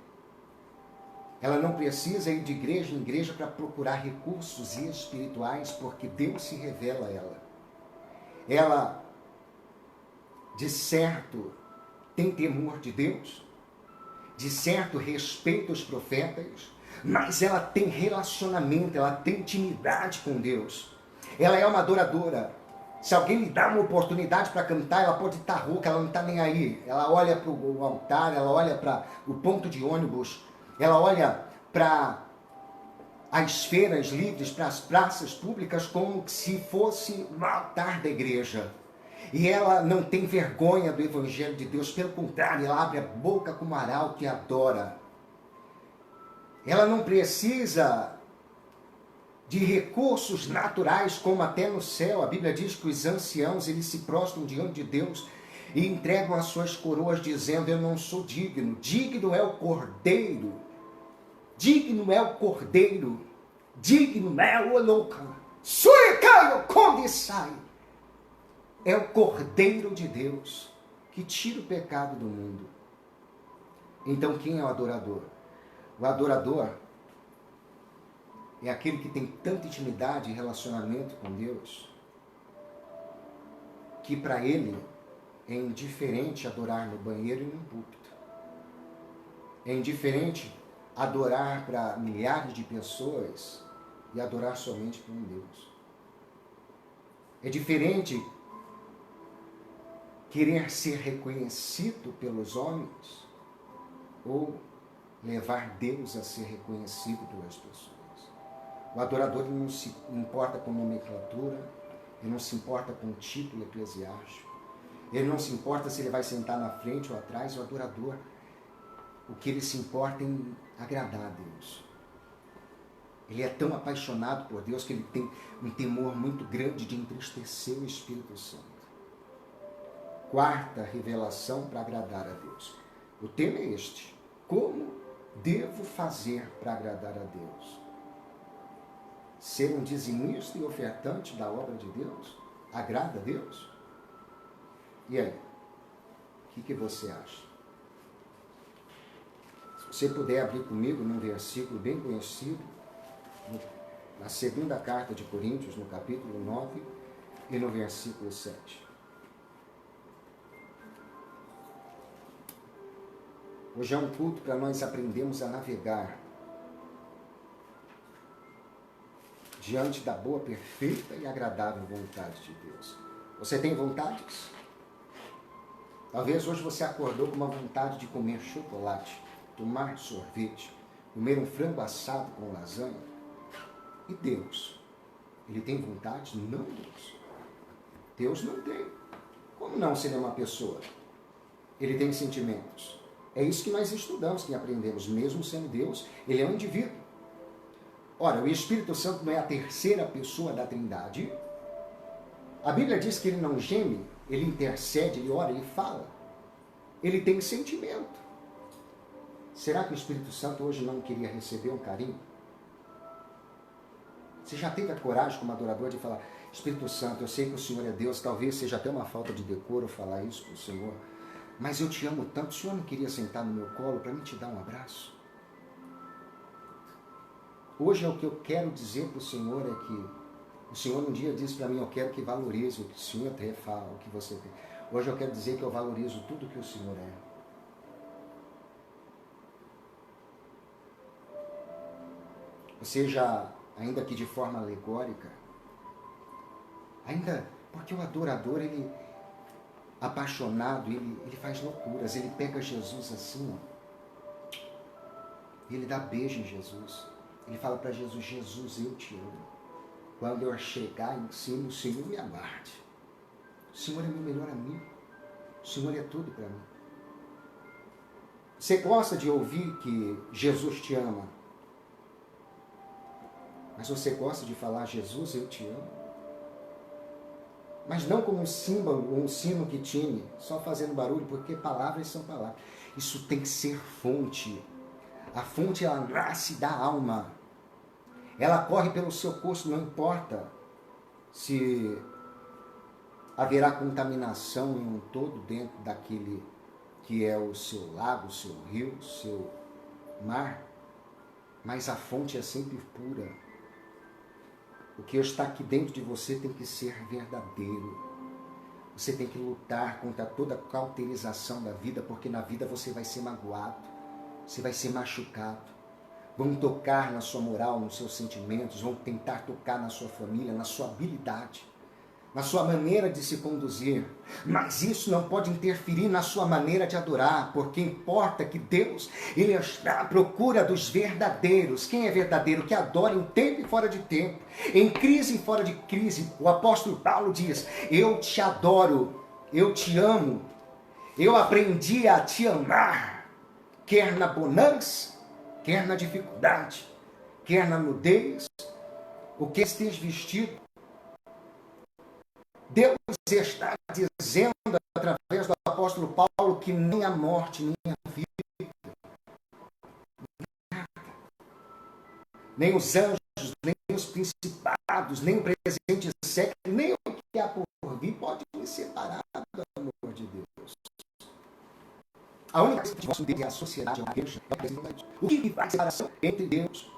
Ela não precisa ir de igreja em igreja para procurar recursos espirituais, porque Deus se revela a ela. Ela, de certo, tem temor de Deus, de certo, respeita os profetas, mas ela tem relacionamento, ela tem intimidade com Deus. Ela é uma adoradora. Se alguém lhe dá uma oportunidade para cantar, ela pode estar rouca, ela não está nem aí. Ela olha para o altar, ela olha para o ponto de ônibus, ela olha para as feiras livres, para as praças públicas, como se fosse um altar da igreja. E ela não tem vergonha do Evangelho de Deus, pelo contrário, ela abre a boca como arauto que adora. Ela não precisa de recursos naturais, como até no céu. A Bíblia diz que os anciãos, eles se prostram diante de Deus e entregam as suas coroas, dizendo: eu não sou digno. Digno é o Cordeiro. Digno é o Cordeiro. Digno é o louca. Suicaio condissai. É o Cordeiro de Deus que tira o pecado do mundo. Então, quem é o adorador? O adorador é aquele que tem tanta intimidade e relacionamento com Deus que para ele é indiferente adorar no banheiro e no púlpito. É indiferente adorar para milhares de pessoas e adorar somente para um Deus. É diferente querer ser reconhecido pelos homens ou levar Deus a ser reconhecido pelas pessoas. O adorador não se importa com nomenclatura, ele não se importa com título eclesiástico, ele não se importa se ele vai sentar na frente ou atrás. O adorador, o que ele se importa é em agradar a Deus. Ele é tão apaixonado por Deus que ele tem um temor muito grande de entristecer o Espírito Santo. Quarta revelação para agradar a Deus. O tema é este: como devo fazer para agradar a Deus? Ser um dizimista e ofertante da obra de Deus agrada a Deus? E aí? O que você acha? Se você puder abrir comigo num versículo bem conhecido, na segunda carta de Coríntios, no capítulo 9 e no versículo 7. Hoje é um culto para nós aprendermos a navegar diante da boa, perfeita e agradável vontade de Deus. Você tem vontades? Talvez hoje você acordou com uma vontade de comer chocolate, tomar sorvete, comer um frango assado com lasanha. E Deus? Ele tem vontade? Não, Deus. Deus não tem. Como não, se ele é uma pessoa? Ele tem sentimentos. É isso que nós estudamos, que aprendemos. Mesmo sendo Deus, ele é um indivíduo. Ora, o Espírito Santo não é a terceira pessoa da Trindade. A Bíblia diz que ele não geme, ele intercede, ele ora, ele fala. Ele tem sentimento. Será que o Espírito Santo hoje não queria receber um carinho? Você já teve a coragem como adorador de falar: Espírito Santo, eu sei que o Senhor é Deus, talvez seja até uma falta de decoro falar isso para o Senhor, mas eu te amo tanto, o Senhor não queria sentar no meu colo para me te dar um abraço? Hoje é o que eu quero dizer para o Senhor é que o Senhor um dia disse para mim: eu quero que valorize o que o Senhor até fala, o que você tem. Hoje eu quero dizer que eu valorizo tudo que o Senhor é. Ou seja, ainda que de forma alegórica, ainda porque o adorador, ele apaixonado, ele faz loucuras, ele pega Jesus assim, ó, ele dá beijo em Jesus. Ele fala para Jesus: Jesus, eu te amo. Quando eu chegar em cima, o Senhor me aguarde. O Senhor é meu melhor amigo. O Senhor é tudo para mim. Você gosta de ouvir que Jesus te ama? Mas você gosta de falar, Jesus, eu te amo? Mas não como um símbolo, um sino que tine, só fazendo barulho, porque palavras são palavras. Isso tem que ser fonte. A fonte, ela nasce da alma. Ela corre pelo seu curso, não importa se haverá contaminação em um todo dentro daquele que é o seu lago, o seu rio, o seu mar. Mas a fonte é sempre pura. O que está aqui dentro de você tem que ser verdadeiro. Você tem que lutar contra toda a cauterização da vida, porque na vida você vai ser magoado, você vai ser machucado. Vão tocar na sua moral, nos seus sentimentos, vão tentar tocar na sua família, na sua habilidade, na sua maneira de se conduzir. Mas isso não pode interferir na sua maneira de adorar, porque importa que Deus, Ele está à procura dos verdadeiros. Quem é verdadeiro? Que adora em tempo e fora de tempo, em crise e fora de crise. O apóstolo Paulo diz, eu te adoro, eu te amo, eu aprendi a te amar, quer na bonança, quer na dificuldade, quer na nudez, o que esteja vestido. Deus está dizendo através do apóstolo Paulo que nem a morte, nem a vida, nem os anjos, nem os principados, nem o presente século, nem o que há por vir pode me separar do amor de Deus. A única coisa que nós temos é a sociedade, a igreja, o que faz separação entre Deus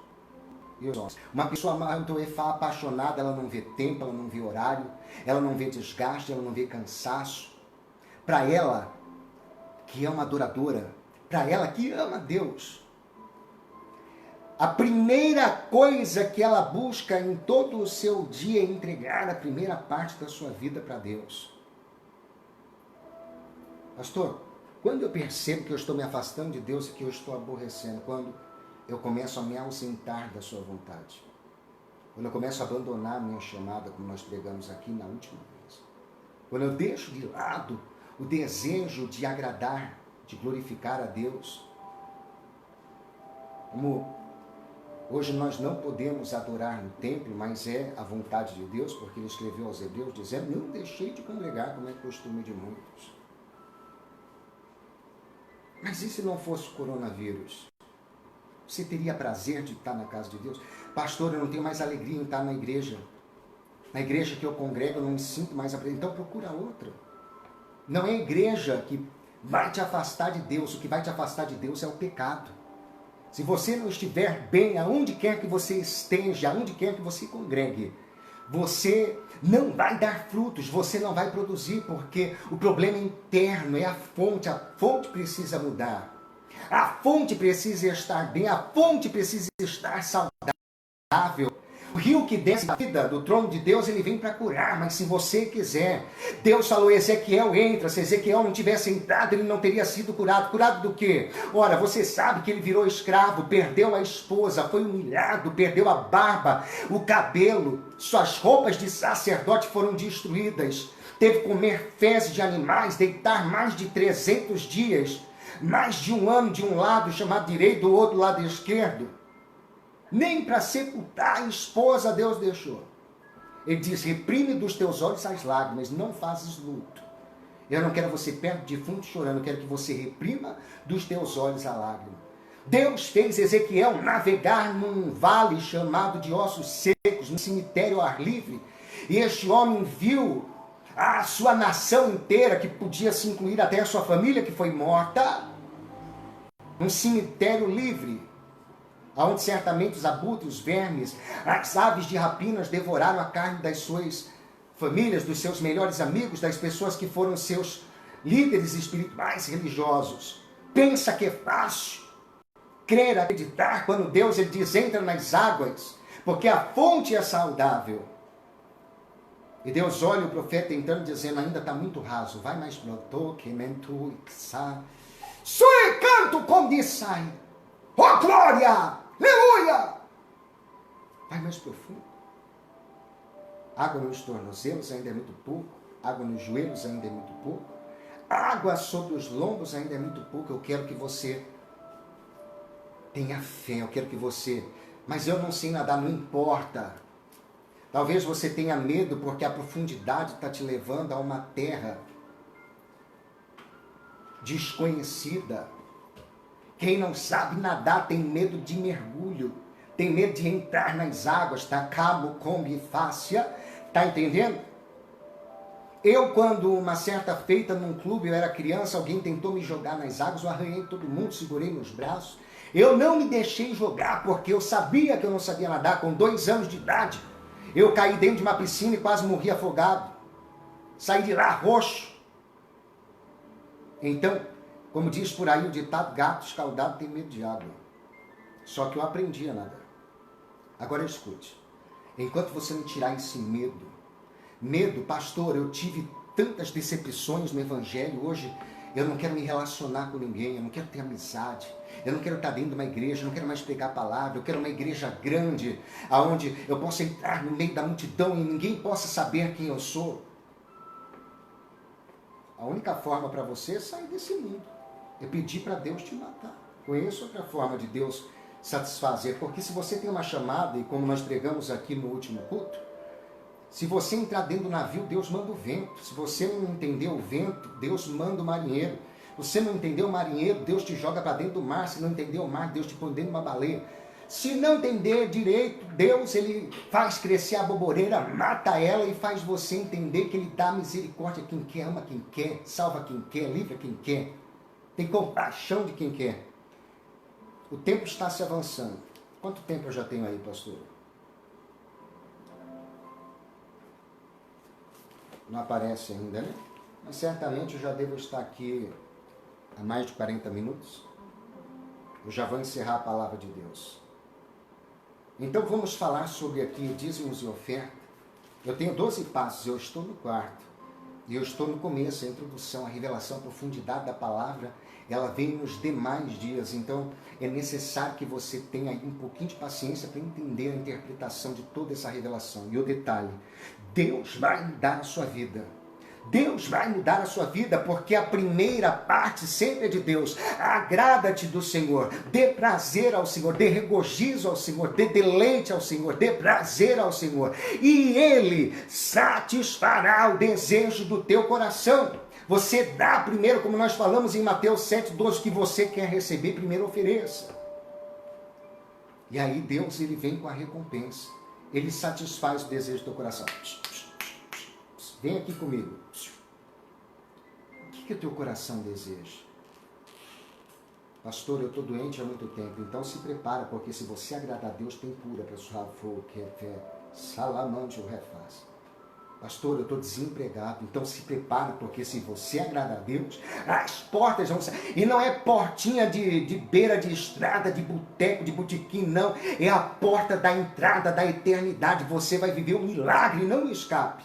e os homens? Uma pessoa apaixonada, ela não vê tempo, ela não vê horário, ela não vê desgaste, ela não vê cansaço. Para ela, que é uma adoradora, para ela que ama Deus, a primeira coisa que ela busca em todo o seu dia é entregar a primeira parte da sua vida para Deus. Pastor, quando eu percebo que eu estou me afastando de Deus e que eu estou aborrecendo, quando eu começo a me ausentar da sua vontade, quando eu começo a abandonar a minha chamada, como nós pregamos aqui na última vez, quando eu deixo de lado o desejo de agradar, de glorificar a Deus, como hoje nós não podemos adorar no templo, mas é a vontade de Deus, porque Ele escreveu aos Hebreus dizendo, não deixei de congregar, como é costume de muitos. Mas e se não fosse o coronavírus? Você teria prazer de estar na casa de Deus? Pastor, eu não tenho mais alegria em estar na igreja. Na igreja que eu congrego, eu não me sinto mais alegre. Então procura outra. Não é a igreja que vai te afastar de Deus. O que vai te afastar de Deus é o pecado. Se você não estiver bem, aonde quer que você esteja, aonde quer que você congregue, você não vai dar frutos, você não vai produzir, porque o problema é interno, é a fonte precisa mudar. A fonte precisa estar bem, a fonte precisa estar saudável. O rio que desce da vida do trono de Deus, ele vem para curar, mas se você quiser, Deus falou, Ezequiel entra, se Ezequiel não tivesse entrado, ele não teria sido curado. Curado do quê? Ora, você sabe que ele virou escravo, perdeu a esposa, foi humilhado, perdeu a barba, o cabelo, suas roupas de sacerdote foram destruídas, teve que comer fezes de animais, deitar mais de 300 dias, mais de um ano de um lado, chamado direito, do outro lado esquerdo. Nem para sepultar a esposa Deus deixou. Ele diz, reprime dos teus olhos as lágrimas, não fazes luto. Eu não quero você perto de defunto chorando, eu quero que você reprima dos teus olhos a lágrima. Deus fez Ezequiel navegar num vale chamado de ossos secos, num cemitério ao ar livre. E este homem viu a sua nação inteira, que podia se incluir até a sua família que foi morta, num cemitério livre, onde certamente os abutres, os vermes, as aves de rapinas devoraram a carne das suas famílias, dos seus melhores amigos, das pessoas que foram seus líderes espirituais religiosos. Pensa que é fácil crer, acreditar, quando Deus ele diz, entra nas águas, porque a fonte é saudável. E Deus olha o profeta entrando, dizendo, ainda está muito raso, vai mais pro que mentu ixá. Sui canto como dissai. Oh glória! Aleluia! Vai mais profundo. Água nos tornozelos ainda é muito pouco. Água nos joelhos ainda é muito pouco. Água sobre os lombos ainda é muito pouco. Eu quero que você tenha fé. Eu quero que você Mas eu não sei nadar, não importa. Talvez você tenha medo porque a profundidade está te levando a uma terra desconhecida. Quem não sabe nadar tem medo de mergulho, tem medo de entrar nas águas, tá? Cabo, combi, fáscia, tá entendendo? Eu, quando uma certa feita num clube, eu era criança, alguém tentou me jogar nas águas, eu arranhei todo mundo, segurei nos braços. Eu não me deixei jogar porque eu sabia que eu não sabia nadar. Com 2 anos de idade, eu caí dentro de uma piscina e quase morri afogado. Saí de lá roxo. Então, como diz por aí o ditado, gato escaldado tem medo de água. Só que eu aprendi a nadar. Agora escute, enquanto você não tirar esse medo, pastor, eu tive tantas decepções no evangelho, hoje eu não quero me relacionar com ninguém, eu não quero ter amizade, eu não quero estar dentro de uma igreja, eu não quero mais pregar a palavra, eu quero uma igreja grande, onde eu possa entrar no meio da multidão e ninguém possa saber quem eu sou. A única forma para você é sair desse mundo, é pedir para Deus te matar. Conheço outra forma de Deus satisfazer, porque se você tem uma chamada, e como nós pregamos aqui no último culto, se você entrar dentro do navio, Deus manda o vento. Se você não entender o vento, Deus manda o marinheiro. Se você não entender o marinheiro, Deus te joga para dentro do mar. Se não entender o mar, Deus te põe dentro de uma baleia. Se não entender direito, Deus ele faz crescer a boboreira, mata ela e faz você entender que Ele dá misericórdia a quem quer, ama quem quer, salva quem quer, livra quem quer. Tem compaixão de quem quer. O tempo está se avançando. Quanto tempo eu já tenho aí, pastor? Não aparece ainda, né? Mas certamente eu já devo estar aqui há mais de 40 minutos. Eu já vou encerrar a palavra de Deus. Então vamos falar sobre aqui dízimos e oferta. Eu tenho 12 passos, eu estou no quarto. E eu estou no começo, a introdução, a revelação, a profundidade da palavra, ela vem nos demais dias. Então é necessário que você tenha um pouquinho de paciência para entender a interpretação de toda essa revelação. E o detalhe, Deus vai mudar a sua vida. Deus vai mudar a sua vida, porque a primeira parte sempre é de Deus. Agrada-te do Senhor, dê prazer ao Senhor, dê regozijo ao Senhor, dê deleite ao Senhor, dê prazer ao Senhor. E Ele satisfará o desejo do teu coração. Você dá primeiro, como nós falamos em Mateus 7,12, que você quer receber, primeiro ofereça. E aí Deus ele vem com a recompensa. Ele satisfaz o desejo do teu coração. Vem aqui comigo. O que o teu coração deseja? Pastor, eu estou doente há muito tempo, então se prepara, porque se você agradar a Deus, tem cura para sua avó, que é salamante ou refaz. Pastor, eu estou desempregado, então se prepara, porque se você agradar a Deus, as portas vão sair. E não é portinha de beira de estrada, de boteco, de botequim, não. É a porta da entrada da eternidade. Você vai viver um milagre, não escape.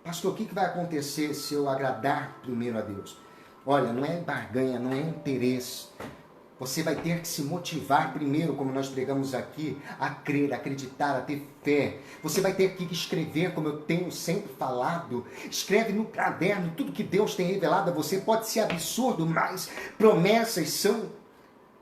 Pastor, o que vai acontecer se eu agradar primeiro a Deus? Olha, não é barganha, não é interesse. Você vai ter que se motivar primeiro, como nós pregamos aqui, a crer, a acreditar, a ter fé. Você vai ter que escrever, como eu tenho sempre falado. Escreve no caderno tudo que Deus tem revelado a você. Pode ser absurdo, mas promessas são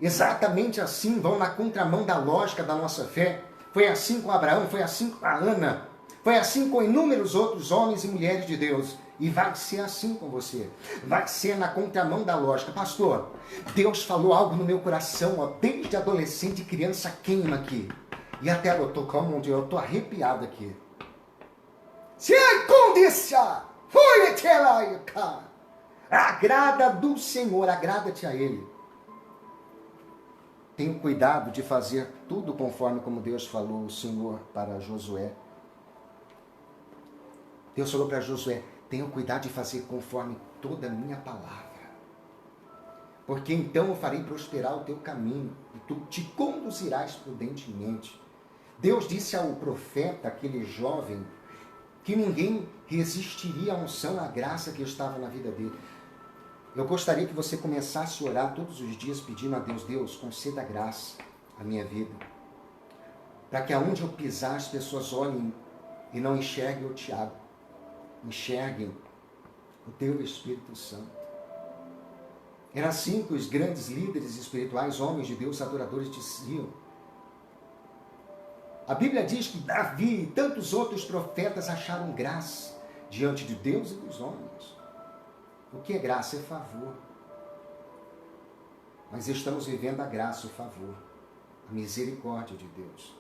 exatamente assim, vão na contramão da lógica da nossa fé. Foi assim com Abraão, foi assim com a Ana. Foi assim com inúmeros outros homens e mulheres de Deus. E vai ser assim com você. Vai ser na contramão da lógica. Pastor, Deus falou algo no meu coração, ó, desde adolescente e criança queima aqui. E até eu estou arrepiado aqui. Se condícia, foi cara. Agrada do Senhor, agrada-te a Ele. Tenha cuidado de fazer tudo conforme como Deus falou o Senhor para Josué. Deus falou para Josué, tenha cuidado de fazer conforme toda a minha palavra. Porque então eu farei prosperar o teu caminho e tu te conduzirás prudentemente. Deus disse ao profeta, aquele jovem, que ninguém resistiria à unção, à graça que estava na vida dele. Eu gostaria que você começasse a orar todos os dias pedindo a Deus, Deus, conceda graça à minha vida. Para que aonde eu pisar as pessoas olhem e não enxerguem o Tiago. Enxerguem o teu Espírito Santo. Era assim que os grandes líderes espirituais, homens de Deus, adoradores, diziam. A Bíblia diz que Davi e tantos outros profetas acharam graça diante de Deus e dos homens. O que é graça? É favor. Mas estamos vivendo a graça, o favor, a misericórdia de Deus.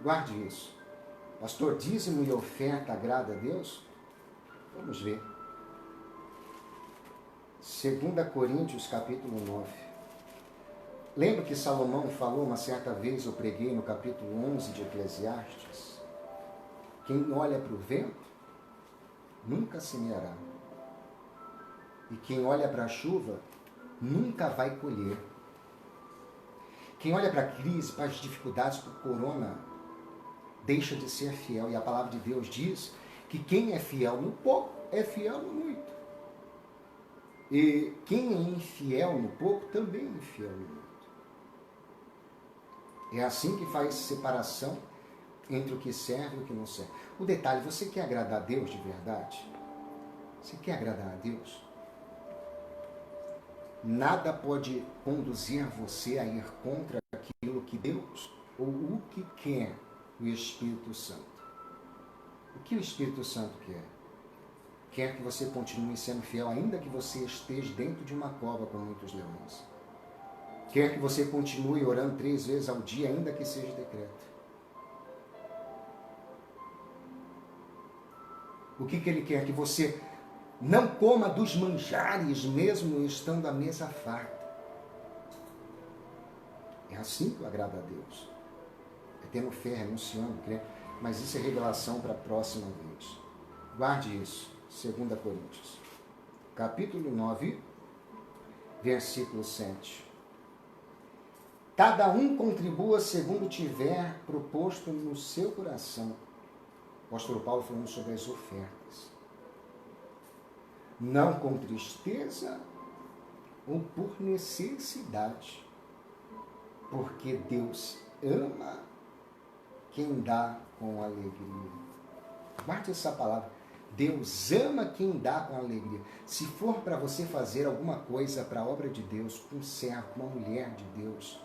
Guarde isso. Pastor, dízimo e oferta agrada a Deus? Vamos ver. 2 Coríntios, capítulo 9. Lembra que Salomão falou uma certa vez, eu preguei no capítulo 11 de Eclesiastes? Quem olha para o vento, nunca semeará. E quem olha para a chuva, nunca vai colher. Quem olha para a crise, para as dificuldades, para o corona, deixa de ser fiel. E a palavra de Deus diz que quem é fiel no pouco, é fiel no muito. E quem é infiel no pouco, também é infiel no muito. É assim que faz separação entre o que serve e o que não serve. O detalhe, você quer agradar a Deus de verdade? Você quer agradar a Deus? Nada pode conduzir você a ir contra aquilo que Deus, ou o que quer o Espírito Santo. O que o Espírito Santo quer? Quer que você continue sendo fiel, ainda que você esteja dentro de uma cova com muitos leões. Quer que você continue orando 3 vezes ao dia, ainda que seja decreto. O que Ele quer? Que você não coma dos manjares, mesmo estando à mesa farta. É assim que agrada a Deus. É tendo fé, renunciando, crendo. Mas isso é revelação para a próxima vez. Guarde isso. 2 Coríntios, capítulo 9, versículo 7. Cada um contribua segundo tiver proposto no seu coração. O apóstolo Paulo falando sobre as ofertas. Não com tristeza ou por necessidade, porque Deus ama quem dá com alegria. Guarde essa palavra. Deus ama quem dá com alegria. Se for para você fazer alguma coisa para a obra de Deus, para um servo, para uma mulher de Deus,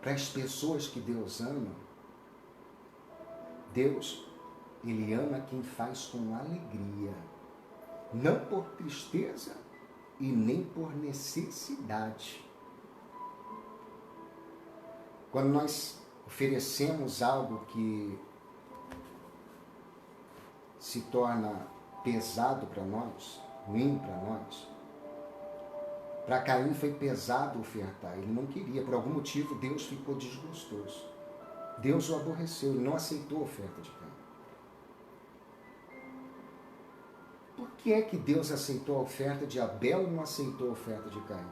para as pessoas que Deus ama, Deus, Ele ama quem faz com alegria. Não por tristeza e nem por necessidade. Quando nós oferecemos algo que se torna pesado para nós, ruim para nós, para Caim foi pesado ofertar, ele não queria, por algum motivo Deus ficou desgostoso. Deus o aborreceu, ele não aceitou a oferta de Caim. Por que é que Deus aceitou a oferta de Abel e não aceitou a oferta de Caim?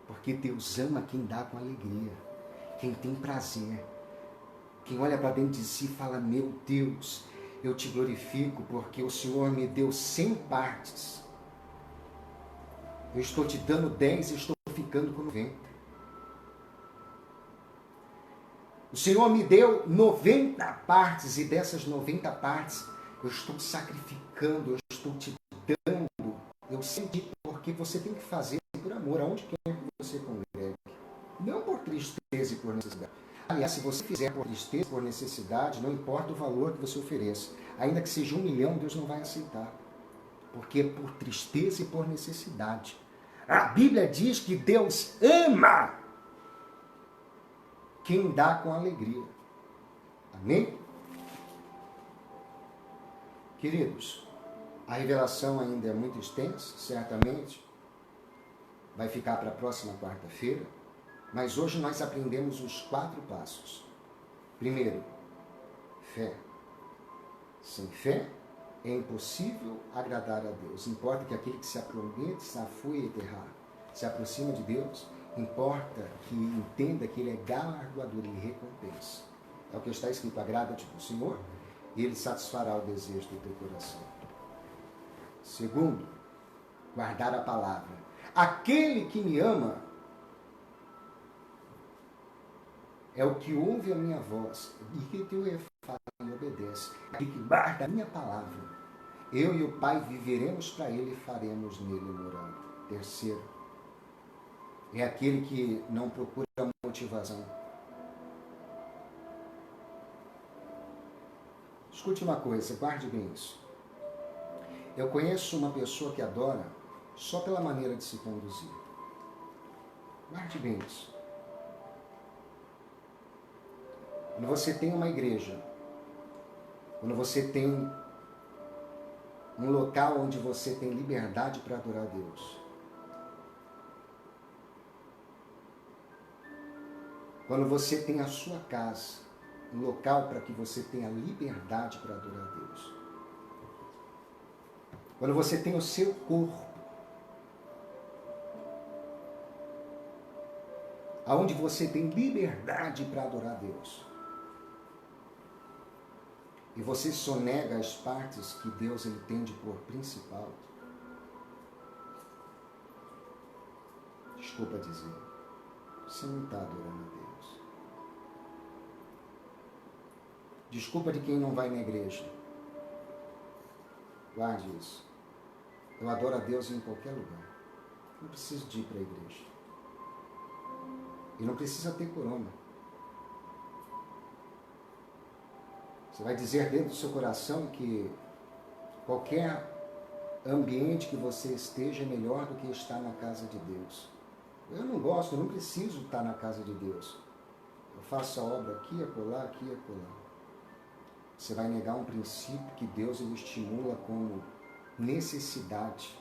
Porque Deus ama quem dá com alegria, quem tem prazer, quem olha para dentro de si e fala, meu Deus, eu te glorifico porque o Senhor me deu 100 partes. Eu estou te dando 10 e estou ficando com 90. O Senhor me deu 90 partes e dessas 90 partes eu estou sacrificando, eu estou te dando. Eu sei porque você tem que fazer por amor, aonde quer que você congregue. Não por tristeza e por necessidade. Aliás, se você fizer por tristeza, por necessidade, não importa o valor que você ofereça. Ainda que seja 1 milhão, Deus não vai aceitar. Porque é por tristeza e por necessidade. A Bíblia diz que Deus ama quem dá com alegria. Amém? Queridos, a revelação ainda é muito extensa, certamente. Vai ficar para a próxima quarta-feira. Mas hoje nós aprendemos os 4 passos. Primeiro, fé. Sem fé é impossível agradar a Deus. Importa que aquele que se apromete, se afue e errar, se aproxima de Deus, importa que entenda que Ele é galardoador e recompensa. É o que está escrito, agrada-te do Senhor e Ele satisfará o desejo do teu coração. Segundo, guardar a palavra. Aquele que me ama é o que ouve a minha voz e que teu fala e obedece. E que guarda a minha palavra. Eu e o Pai viveremos para Ele e faremos nele morada. Terceiro, é aquele que não procura motivação. Escute uma coisa, guarde bem isso. Eu conheço uma pessoa que adora só pela maneira de se conduzir. Guarde bem isso. Quando você tem uma igreja, quando você tem um local onde você tem liberdade para adorar a Deus, quando você tem a sua casa, um local para que você tenha liberdade para adorar a Deus, quando você tem o seu corpo, aonde você tem liberdade para adorar a Deus, e você sonega as partes que Deus entende por principal, desculpa dizer, você não está adorando a Deus. Desculpa de quem não vai na igreja. Guarde isso. Eu adoro a Deus em qualquer lugar. Não preciso de ir para a igreja. E não precisa ter corona. Você vai dizer dentro do seu coração que qualquer ambiente que você esteja é melhor do que estar na casa de Deus. Eu não gosto, eu não preciso estar na casa de Deus. Eu faço a obra aqui e acolá, aqui e acolá. Você vai negar um princípio que Deus ele estimula como necessidade.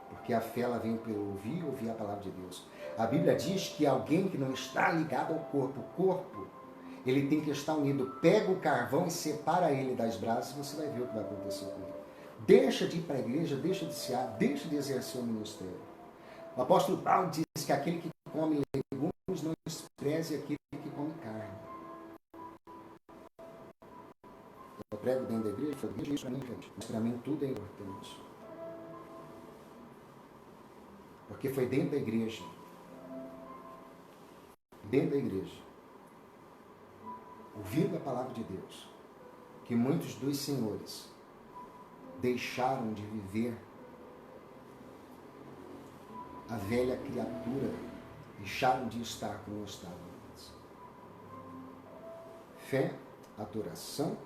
Porque a fé ela vem pelo ouvir e ouvir a palavra de Deus. A Bíblia diz que alguém que não está ligado ao corpo, o corpo, ele tem que estar unido. Pega o carvão e separa ele das brasas e você vai ver o que vai acontecer com ele. Deixa de ir para a igreja, deixa de se deixa de exercer o ministério. O apóstolo Paulo diz que aquele que come legumes não despreze aquele que come carne. Eu prego dentro da igreja, eu digo isso para mim, gente. Mas para mim tudo é importante. Porque foi dentro da igreja, ouvindo a palavra de Deus, que muitos dos senhores deixaram de viver a velha criatura, deixaram de estar como estavam antes. Fé, adoração,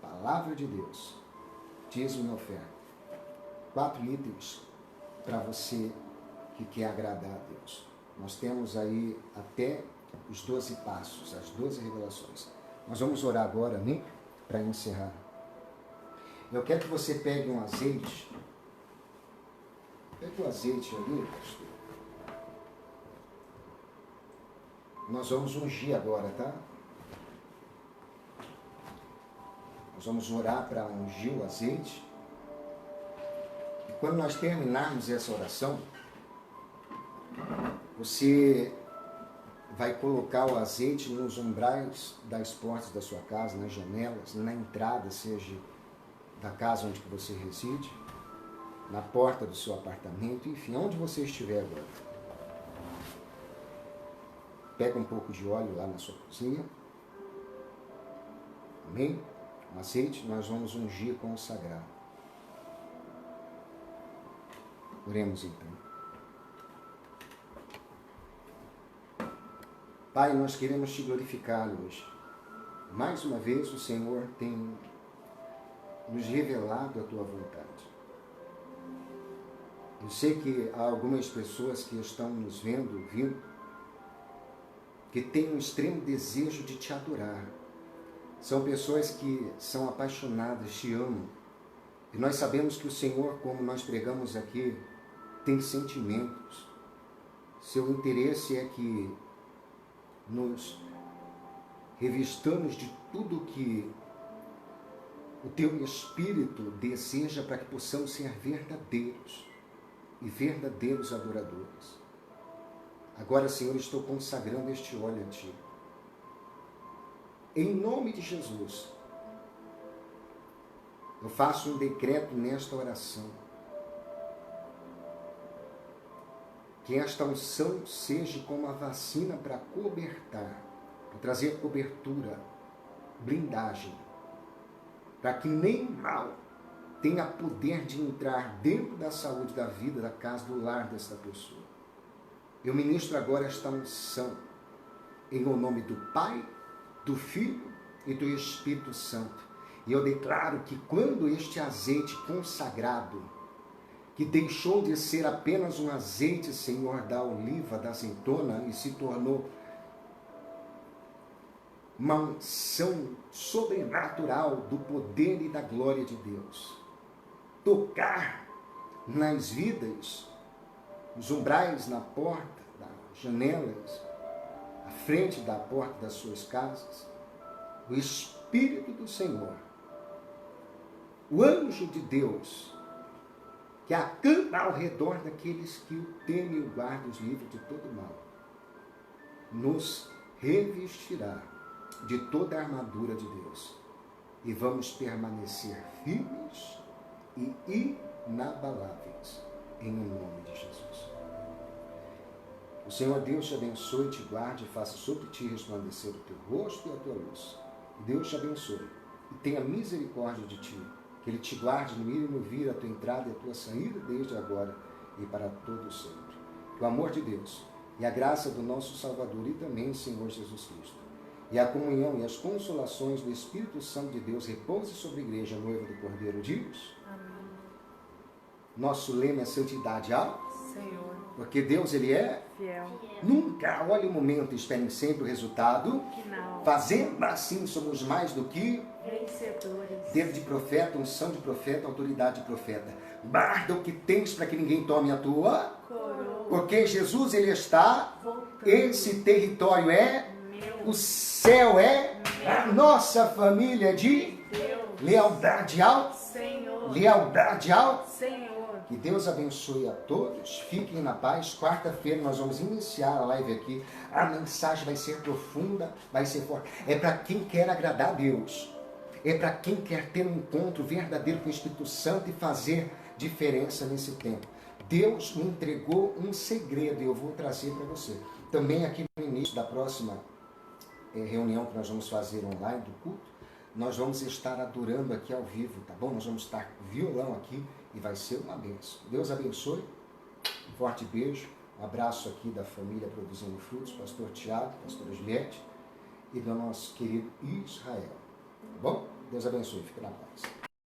palavra de Deus, dízimo e oferta. 4 itens para você que quer agradar a Deus. Nós temos aí até os 12 passos, as 12 revelações. Nós vamos orar agora, amém? Para encerrar. Eu quero que você pegue um azeite. Pegue o azeite ali, pastor. Nós vamos ungir agora, tá? Nós vamos orar para ungir o azeite. E quando nós terminarmos essa oração, você vai colocar o azeite nos umbrais das portas da sua casa, nas janelas, na entrada, seja da casa onde você reside, na porta do seu apartamento, enfim, onde você estiver agora. Pega um pouco de óleo lá na sua cozinha. Amém? O azeite nós vamos ungir com o sagrado. Oremos então. Pai, nós queremos te glorificar hoje. Mais uma vez o Senhor tem nos revelado a tua vontade. Eu sei que há algumas pessoas que estão nos vendo, ouvindo, que têm um extremo desejo de te adorar. São pessoas que são apaixonadas, te amam. E nós sabemos que o Senhor, como nós pregamos aqui, tem sentimentos. Seu interesse é que nos revistamos de tudo que o teu Espírito deseja para que possamos ser verdadeiros e verdadeiros adoradores. Agora, Senhor, estou consagrando este óleo a Ti. Em nome de Jesus, eu faço um decreto nesta oração. Que esta unção seja como a vacina para cobertar, para trazer cobertura, blindagem, para que nem mal tenha poder de entrar dentro da saúde, da vida, da casa, do lar desta pessoa. Eu ministro agora esta unção, em o nome do Pai, do Filho e do Espírito Santo. E eu declaro que quando este azeite consagrado, que deixou de ser apenas um azeite, Senhor, da oliva, da azeitona, e se tornou uma unção sobrenatural do poder e da glória de Deus, tocar nas vidas, nos umbrais, na porta, das janelas, à frente da porta das suas casas, o Espírito do Senhor, o anjo de Deus, que acampa ao redor daqueles que o temem e o guardam, os livra de todo mal, nos revestirá de toda a armadura de Deus, e vamos permanecer firmes e inabaláveis, em nome de Jesus. O Senhor Deus te abençoe, te guarde e faça sobre ti resplandecer o teu rosto e a tua luz. Deus te abençoe e tenha misericórdia de ti, que Ele te guarde no ir e no vir, a tua entrada e a tua saída, desde agora e para todo sempre. Que o amor de Deus e a graça do nosso Salvador e também o Senhor Jesus Cristo, e a comunhão e as consolações do Espírito Santo de Deus repouse sobre a igreja noiva do Cordeiro diz. Amém. Nosso lema é santidade ao Senhor. Porque Deus, Ele é Fiel. nunca olhe o momento, esperem sempre o resultado. Final. Fazendo assim, somos mais do que Vencedores. dedo de profeta, unção de profeta, autoridade de profeta. Guarda o que tens para que ninguém tome a tua. Coroa. Porque Jesus, Ele está. Voltando. Esse território é. Meu. O céu é. A nossa família de Deus. lealdade ao. Senhor. Lealdade ao. Senhor. Que Deus abençoe a todos. Fiquem na paz. Quarta-feira nós vamos iniciar a live aqui. A mensagem vai ser profunda, vai ser forte. É para quem quer agradar a Deus. É para quem quer ter um encontro verdadeiro com o Espírito Santo e fazer diferença nesse tempo. Deus me entregou um segredo e eu vou trazer para você. Também aqui no início da próxima reunião que nós vamos fazer online do culto, nós vamos estar adorando aqui ao vivo, tá bom? Nós vamos estar com violão aqui e vai ser uma bênção. Deus abençoe. Um forte beijo. Um abraço aqui da família Produzindo Frutos, pastor Tiago, pastor Juliette e do nosso querido Israel. Tá bom? Deus abençoe. Fica na paz.